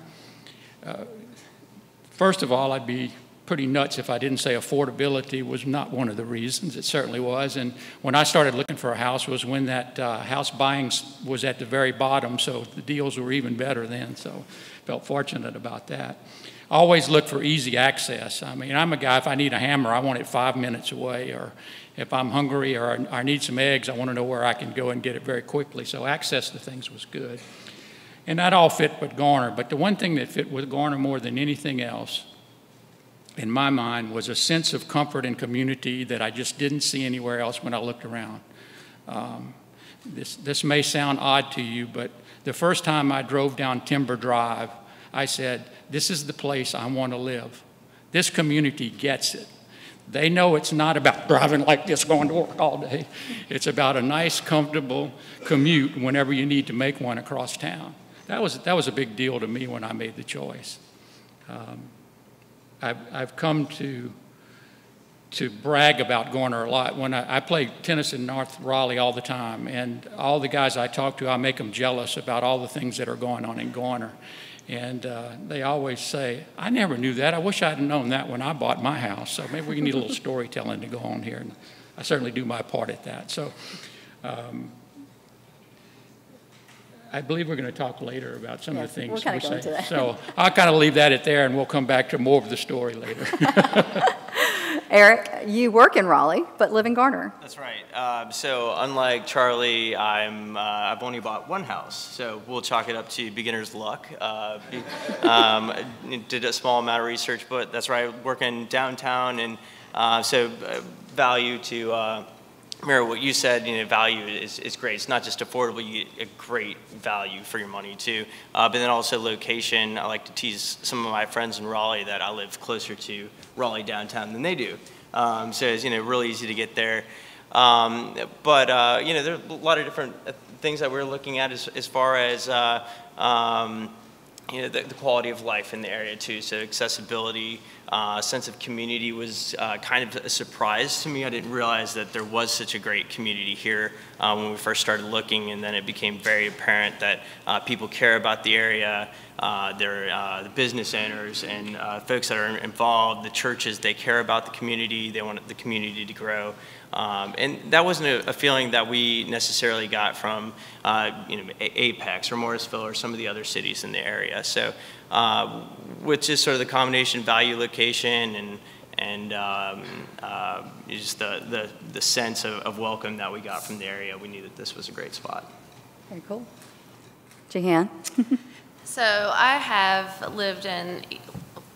First of all, I'd be pretty nuts if I didn't say affordability was not one of the reasons. It certainly was. And when I started looking for a house was when that house buying was at the very bottom, so the deals were even better then. So felt fortunate about that. Always look for easy access. I mean, I'm a guy, if I need a hammer, I want it 5 minutes away, or if I'm hungry or I need some eggs, I want to know where I can go and get it very quickly. So access to things was good. And that all fit with Garner. But the one thing that fit with Garner more than anything else, in my mind, was a sense of comfort and community that I just didn't see anywhere else when I looked around. This may sound odd to you, but the first time I drove down Timber Drive, I said, this is the place I want to live. This community gets it. They know it's not about driving like this, going to work all day. It's about a nice, comfortable commute whenever you need to make one across town. That was a big deal to me when I made the choice. I've come to brag about Garner a lot. When I play tennis in North Raleigh all the time, and all the guys I talk to, I make them jealous about all the things that are going on in Garner. And they always say, I never knew that. I wish I'd known that when I bought my house. So maybe we need a little storytelling to go on here. And I certainly do my part at that. So I believe we're going to talk later about some of the things we say. So I'll kind of leave that at there, and we'll come back to more of the story later. Eric, you work in Raleigh, but live in Garner. That's right. So unlike Charlie, I've only bought one house. So we'll chalk it up to beginner's luck. Did a small amount of research, but that's right. I work in downtown, and so value to mirror what you said. You know, value is great. It's not just affordable; you get a great value for your money too. But then also location. I like to tease some of my friends in Raleigh that I live closer to Raleigh downtown than they do. So it's really easy to get there. But there are a lot of different things that we're looking at as far as the quality of life in the area too. So accessibility, sense of community was kind of a surprise to me. I didn't realize that there was such a great community here when we first started looking, and then it became very apparent that people care about the area. The business owners and folks that are involved, the churches, they care about the community. They want the community to grow. And that wasn't a feeling that we necessarily got from Apex or Morrisville or some of the other cities in the area. So with just sort of the combination value, location, and just the sense of welcome that we got from the area, we knew that this was a great spot. Very cool. Jihan? So I have lived in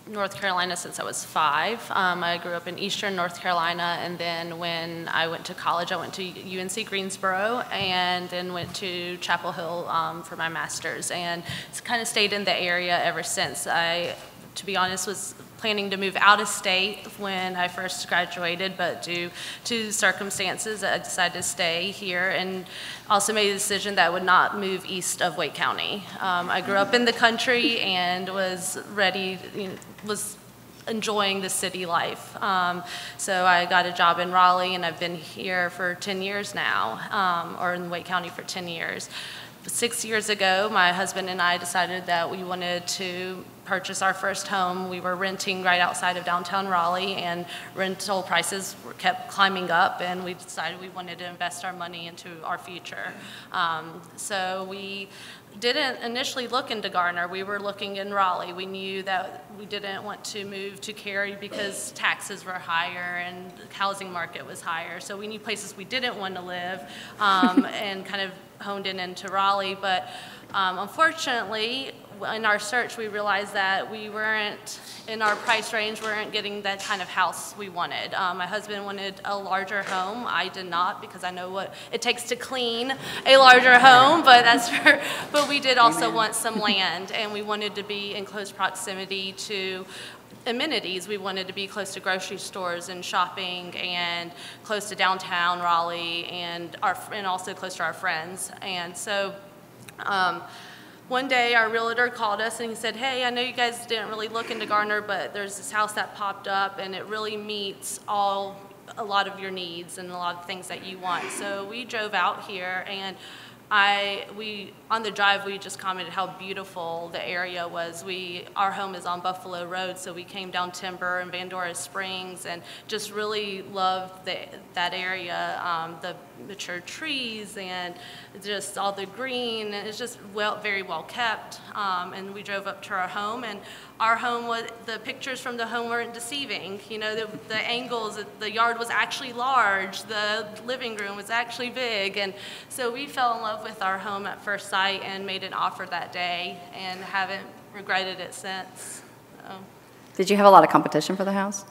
North Carolina since I was 5. I grew up in Eastern North Carolina, and then when I went to college, I went to UNC Greensboro, and then went to Chapel Hill for my master's, and kind of stayed in the area ever since. I, to be honest, was planning to move out of state when I first graduated, but due to circumstances, I decided to stay here, and also made a decision that I would not move east of Wake County. I grew up in the country and was ready, was enjoying the city life. So I got a job in Raleigh, and I've been here for 10 years now, or in Wake County for 10 years. 6 years ago, my husband and I decided that we wanted to purchase our first home. We were renting right outside of downtown Raleigh, and rental prices kept climbing up, and we decided we wanted to invest our money into our future. So we didn't initially look into Garner. We were looking in Raleigh. We knew that we didn't want to move to Cary because taxes were higher and the housing market was higher. So we knew places we didn't want to live, and kind of honed into Raleigh. But unfortunately, in our search, we realized that we weren't, in our price range, weren't getting that kind of house we wanted. My husband wanted a larger home. I did not, because I know what it takes to clean a larger home, but we did also want some land, and we wanted to be in close proximity to amenities. We wanted to be close to grocery stores and shopping, and close to downtown Raleigh, and also close to our friends. And so one day our realtor called us and he said, hey, I know you guys didn't really look into Garner, but there's this house that popped up and it really meets a lot of your needs and a lot of things that you want. So we drove out here, and on the drive, we just commented how beautiful the area was. Our home is on Buffalo Road, so we came down Timber and Vandora Springs and just really loved that area, the mature trees and just all the green. And it's just very well kept. And we drove up to our home, and our home the pictures from the home weren't deceiving. The angles, the yard was actually large, the living room was actually big, and so we fell in love with our home at first sight and made an offer that day, and haven't regretted it since. Did you have a lot of competition for the house?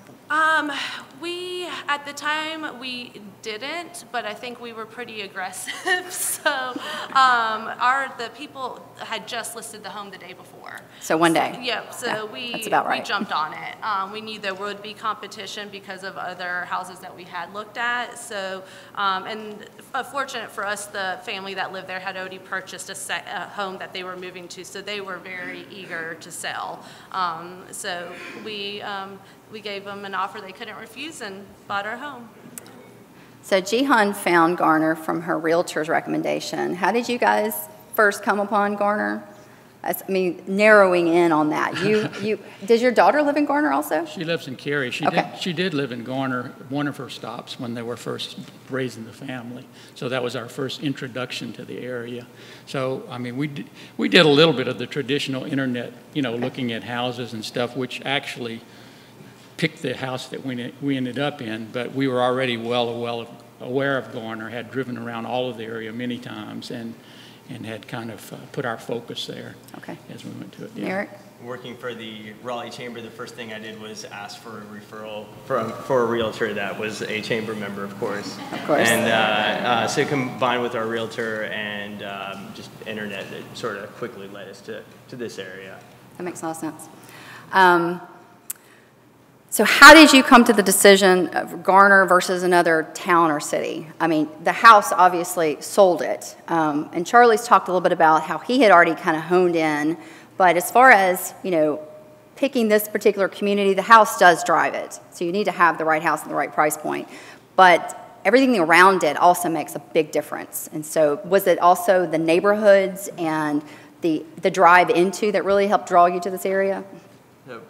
At the time, we didn't, but I think we were pretty aggressive. So the people had just listed the home the day before. So one day? So that's about right. We jumped on it. We knew there would be competition because of other houses that we had looked at. So, and fortunate for us, the family that lived there had already purchased a home that they were moving to, so they were very eager to sell. So we gave them an offer they couldn't refuse and bought our home. So Jihan found Garner from her realtor's recommendation. How did you guys first come upon Garner? Narrowing in on that. Does your daughter live in Garner also? She lives in Cary. She did live in Garner, one of her stops when they were first raising the family. So that was our first introduction to the area. So, we did a little bit of the traditional internet, looking at houses and stuff, which actually picked the house that we ended up in, but we were already well aware of Garner, had driven around all of the area many times, and had kind of put our focus there as we went to it. Yeah. Eric? Working for the Raleigh Chamber, the first thing I did was ask for a referral for a realtor that was a chamber member, of course. Of course. And so combined with our realtor and just internet, it sort of quickly led us to this area. That makes a lot of sense. So how did you come to the decision of Garner versus another town or city? The house obviously sold it. And Charlie's talked a little bit about how he had already kind of honed in. But as far as, picking this particular community, the house does drive it. So you need to have the right house and the right price point. But everything around it also makes a big difference. And so was it also the neighborhoods and the drive into that really helped draw you to this area? So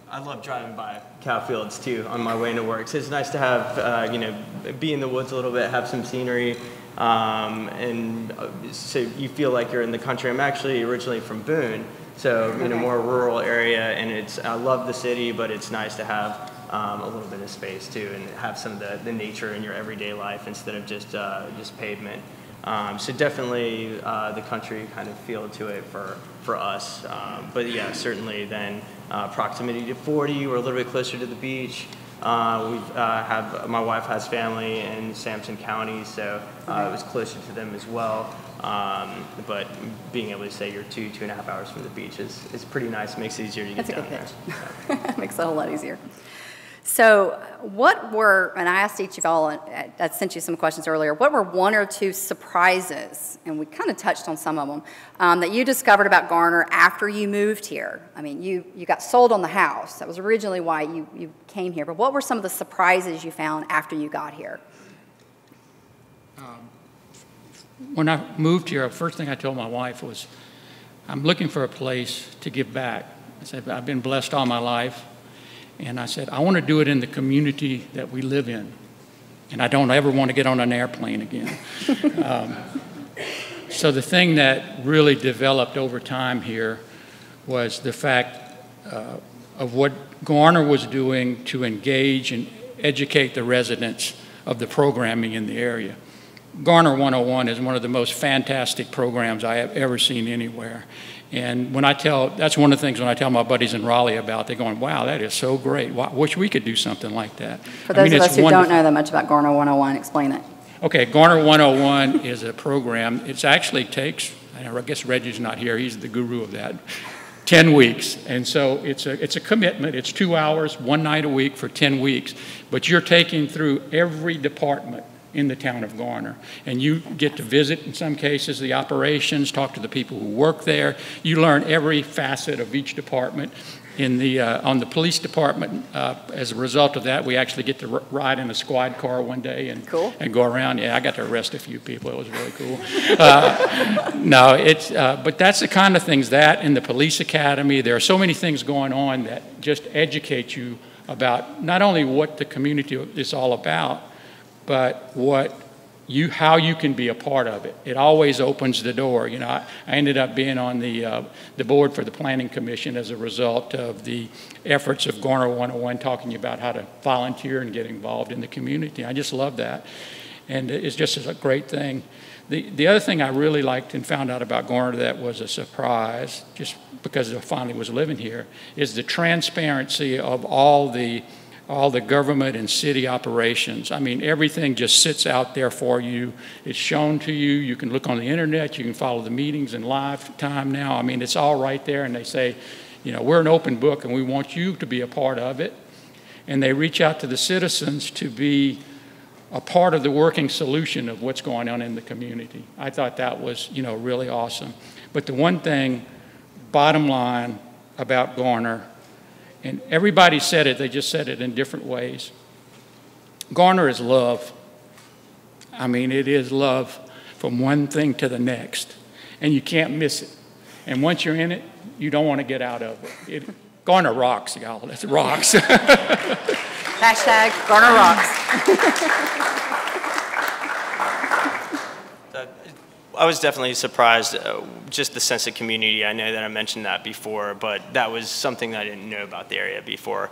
I love driving by cow fields too on my way into work. So it's nice to have, be in the woods a little bit, have some scenery, and so you feel like you're in the country. I'm actually originally from Boone, so more rural area, and I love the city, but it's nice to have a little bit of space too, and have some of the nature in your everyday life instead of just pavement. So definitely the country kind of feel to it for us. But yeah, certainly then proximity to 40. We're a little bit closer to the beach. My wife has family in Sampson County, so it was closer to them as well. But being able to say you're 2.5 hours from the beach is pretty nice. It makes it easier to get down there. That's a good pitch. Makes it a whole lot easier. So what were, and I asked each of y'all, I sent you some questions earlier, what were one or two surprises, and we kind of touched on some of them, that you discovered about Garner after you moved here? I mean, you got sold on the house. That was originally why you came here. But what were some of the surprises you found after you got here? When I moved here, the first thing I told my wife was, I'm looking for a place to give back. I said, I've been blessed all my life. And I said, I want to do it in the community that we live in. And I don't ever want to get on an airplane again. So the thing that really developed over time here was the fact of what Garner was doing to engage and educate the residents of the programming in the area. Garner 101 is one of the most fantastic programs I have ever seen anywhere. And that's one of the things when I tell my buddies in Raleigh about, they're going, wow, that is so great. I wish we could do something like that. For those of us who don't know that much about Garner 101, explain it. Okay, Garner 101 is a program. It actually takes, I guess Reggie's not here, he's the guru of that, 10 weeks. And so it's a commitment. It's 2 hours, one night a week for 10 weeks. But you're taking through every department in the town of Garner. And you get to visit, in some cases, the operations, talk to the people who work there. You learn every facet of each department. On the police department, as a result of that, we actually get to ride in a squad car one day and go around. Yeah, I got to arrest a few people. It was really cool. But that's the kind of things that in the police academy, there are so many things going on that just educate you about not only what the community is all about, but how you can be a part of it. It always opens the door. You know, I ended up being on the board for the Planning Commission as a result of the efforts of Garner 101 talking about how to volunteer and get involved in the community. I just love that. And it's just a great thing. The other thing I really liked and found out about Garner that was a surprise, just because I finally was living here, is the transparency of all the government and city operations. I mean, everything just sits out there for you. It's shown to you. You can look on the internet. You can follow the meetings in live time now. I mean, it's all right there. And they say, you know, we're an open book and we want you to be a part of it. And they reach out to the citizens to be a part of the working solution of what's going on in the community. I thought that was, you know, really awesome. But the one thing, bottom line about Garner, and everybody said it, they just said it in different ways. Garner is love. I mean, it is love from one thing to the next, and you can't miss it. And once you're in it, you don't want to get out of it. Garner rocks, y'all. It rocks. Hashtag Garner rocks. I was definitely surprised, just the sense of community. I know that I mentioned that before, but that was something that I didn't know about the area before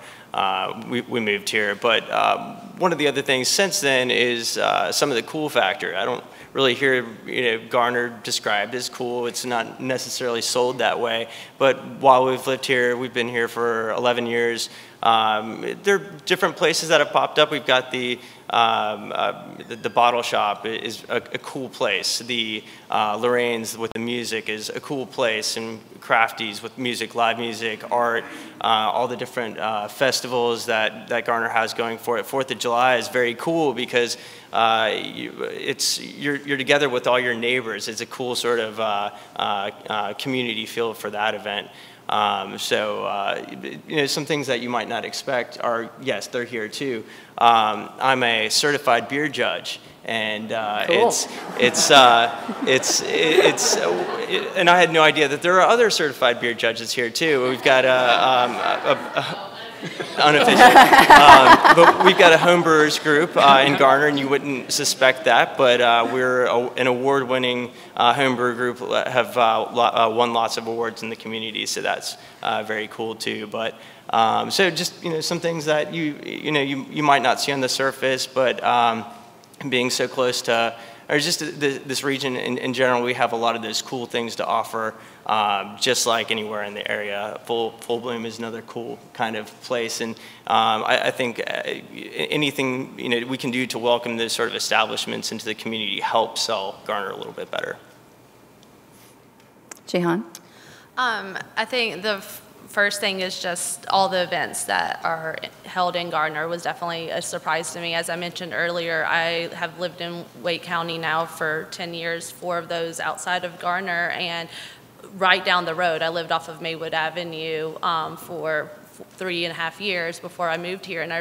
we moved here. But one of the other things since then is some of the cool factor. I don't really hear Garner described as cool. It's not necessarily sold that way. But while we've lived here, we've been here for 11 years. There are different places that have popped up. We've got the bottle shop is a cool place. The Lorraine's with the music is a cool place, and Crafties with music, live music, art, all the different festivals that Garner has going for it. 4th of July is very cool because you're together with all your neighbors. It's a cool sort of community feel for that event. Some things that you might not expect are, yes, they're here too. I'm a certified beer judge, and cool. And I had no idea that there are other certified beer judges here too. We've got unofficial, but we've got a homebrewers group in Garner, and you wouldn't suspect that, but we're an award-winning homebrew group, have won lots of awards in the community, so that's very cool too. But so just some things that you might not see on the surface, but being so close to or just this region in general, we have a lot of those cool things to offer, just like anywhere in the area. Full Bloom is another cool kind of place, and I think anything we can do to welcome those sort of establishments into the community helps sell Garner a little bit better. Jihan? I think the first thing is just all the events that are held in Garner was definitely a surprise to me. As I mentioned earlier, I have lived in Wake County now for 10 years, 4 of those outside of Garner, and right down the road, I lived off of Maywood Avenue for 3.5 years before I moved here, and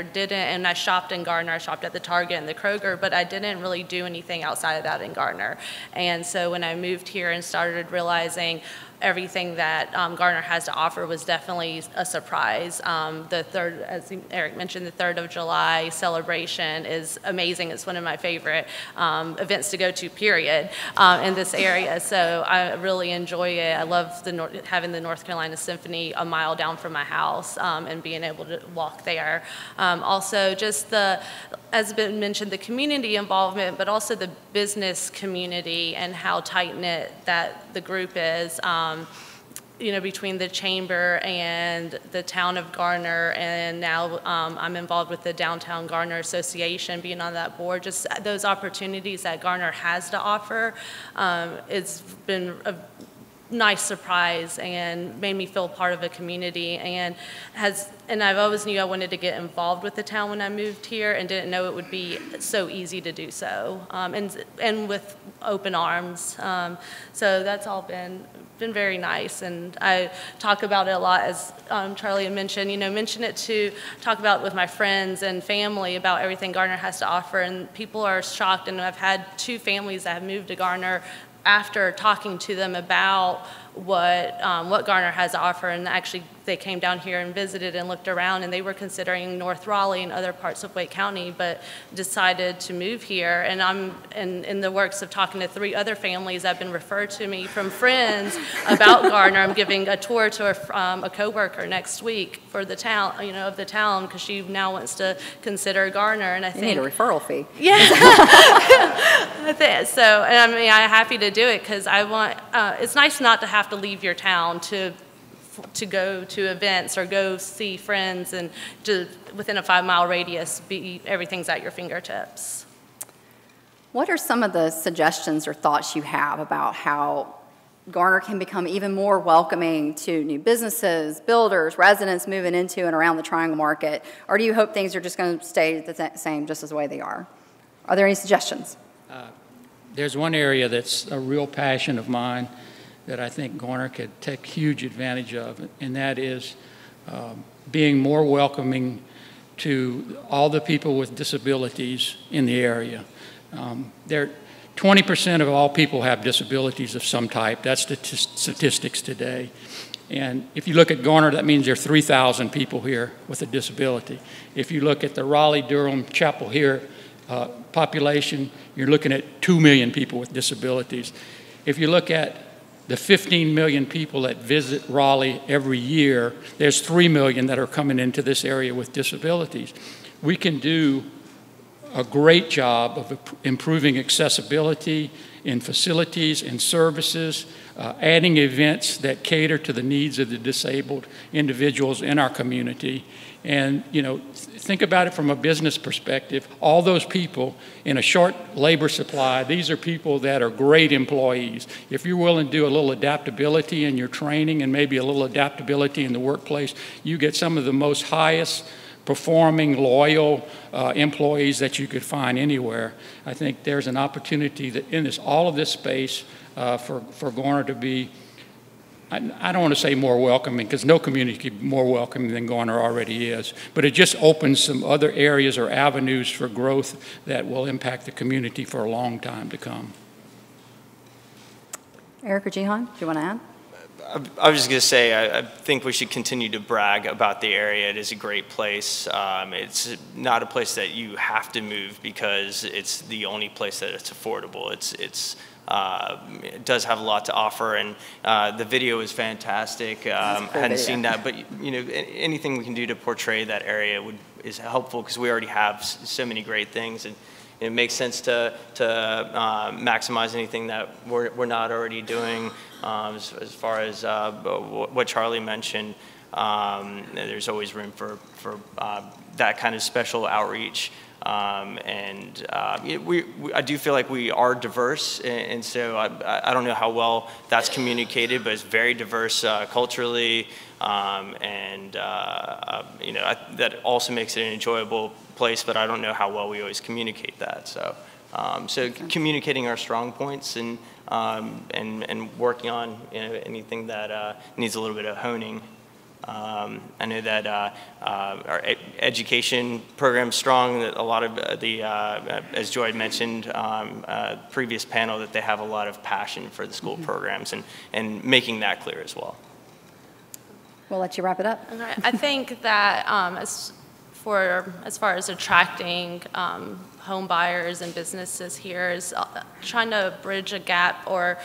I shopped in Garner. I shopped at the Target and the Kroger, but I didn't really do anything outside of that in Garner. And so when I moved here and started realizing everything that Garner has to offer was definitely a surprise. The third, as Eric mentioned, the 3rd of July celebration is amazing. It's one of my favorite events to go to, period, in this area. So I really enjoy it. I love having the North Carolina Symphony a mile down from my house and being able to walk there. Also, just as has been mentioned, the community involvement, but also the business community and how tight-knit that the group is. Between the chamber and the town of Garner, and now I'm involved with the Downtown Garner Association, being on that board, just those opportunities that Garner has to offer, it's been a nice surprise and made me feel part of a community, and I've always knew I wanted to get involved with the town when I moved here, and didn't know it would be so easy to do so, and with open arms. So that's all been very nice, and I talk about it a lot, as Charlie had mentioned. Mention it to talk about it with my friends and family about everything Garner has to offer, and people are shocked. And I've had 2 families that have moved to Garner after talking to them about what Garner has to offer, and actually they came down here and visited and looked around, and they were considering North Raleigh and other parts of Wake County, but decided to move here. And I'm in the works of talking to 3 other families that have been referred to me from friends about Garner. I'm giving a tour to a coworker next week for the town, of the town, because she now wants to consider Garner. And I think you need a referral fee. Yeah. So, and I'm happy to do it, because I want. It's nice not to have to leave your town to go to events or go see friends, and to within a 5-mile radius, everything's at your fingertips. What are some of the suggestions or thoughts you have about how Garner can become even more welcoming to new businesses, builders, residents moving into and around the Triangle Market? Or do you hope things are just going to stay the same, just as the way they are? Are there any suggestions? There's one area that's a real passion of mine that I think Garner could take huge advantage of, and that is being more welcoming to all the people with disabilities in the area. 20% of all people have disabilities of some type. That's the statistics today. And if you look at Garner, that means there are 3,000 people here with a disability. If you look at the Raleigh-Durham Chapel Hill population, you're looking at 2 million people with disabilities. If you look at the 15 million people that visit Raleigh every year, there's 3 million that are coming into this area with disabilities. We can do a great job of improving accessibility in facilities and services, adding events that cater to the needs of the disabled individuals in our community. And, think about it from a business perspective. All those people in a short labor supply, these are people that are great employees. If you're willing to do a little adaptability in your training and maybe a little adaptability in the workplace, you get some of the most highest performing, loyal employees that you could find anywhere. I think there's an opportunity that in all of this space for Garner to be, I don't want to say more welcoming, because no community can be more welcoming than Garner already is, but it just opens some other areas or avenues for growth that will impact the community for a long time to come. Eric or Jihan, do you want to add? I was just going to say, I think we should continue to brag about the area. It is a great place. It's not a place that you have to move because it's the only place that it's affordable. It does have a lot to offer, and the video is fantastic. Hadn't seen that, but anything we can do to portray that area is helpful, because we already have so many great things. And it makes sense to maximize anything that we're not already doing. As far as what Charlie mentioned, there's always room for that kind of special outreach. I do feel like we are diverse, and so I don't know how well that's communicated, but it's very diverse culturally, that also makes it an enjoyable place, but I don't know how well we always communicate that. So, communicating our strong points and working on anything that needs a little bit of honing. I know that our education program's strong, that a lot of as Joy had mentioned, previous panel, that they have a lot of passion for the school programs and making that clear as well. We'll let you wrap it up. Okay. I think that as far as attracting home buyers and businesses here is trying to bridge a gap or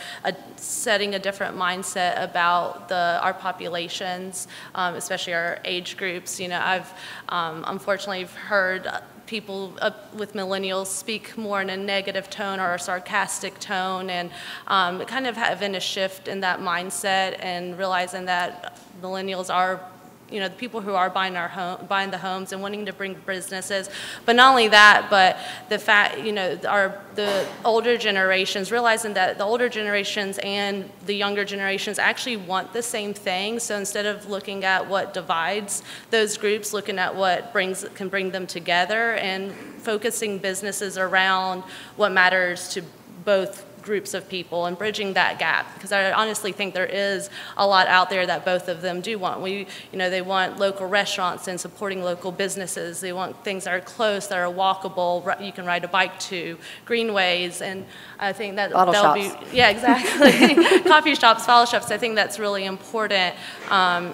setting a different mindset about our populations, especially our age groups. I've unfortunately heard people with millennials speak more in a negative tone or a sarcastic tone, and kind of having a shift in that mindset and realizing that millennials are the people who are buying the homes and wanting to bring businesses. But not only that, but the fact, the older generations, realizing that the older generations and the younger generations actually want the same thing. So instead of looking at what divides those groups, looking at what can bring them together and focusing businesses around what matters to both groups of people and bridging that gap, because I honestly think there is a lot out there that both of them do want. They want local restaurants and supporting local businesses. They want things that are close, that are walkable, you can ride a bike to, greenways, and I think that that'll be, yeah, exactly. Coffee shops, follow shops. I think that's really important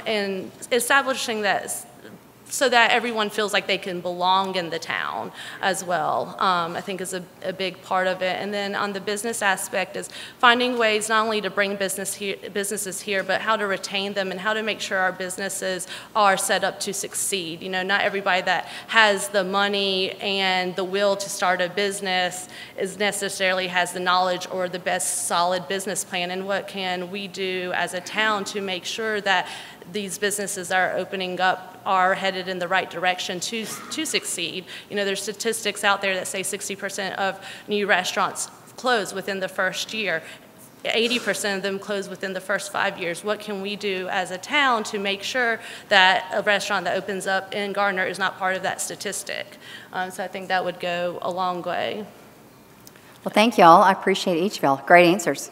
in establishing that, so that everyone feels like they can belong in the town as well, I think is a big part of it. And then on the business aspect is finding ways not only to bring businesses here, but how to retain them and how to make sure our businesses are set up to succeed. Not everybody that has the money and the will to start a business necessarily has the knowledge or the best solid business plan. And what can we do as a town to make sure that these businesses that are opening up are headed in the right direction to succeed? There's statistics out there that say 60% of new restaurants close within the first year. 80% of them close within the first 5 years. What can we do as a town to make sure that a restaurant that opens up in Garner is not part of that statistic? So I think that would go a long way. Well, thank y'all. I appreciate each of y'all. Great answers.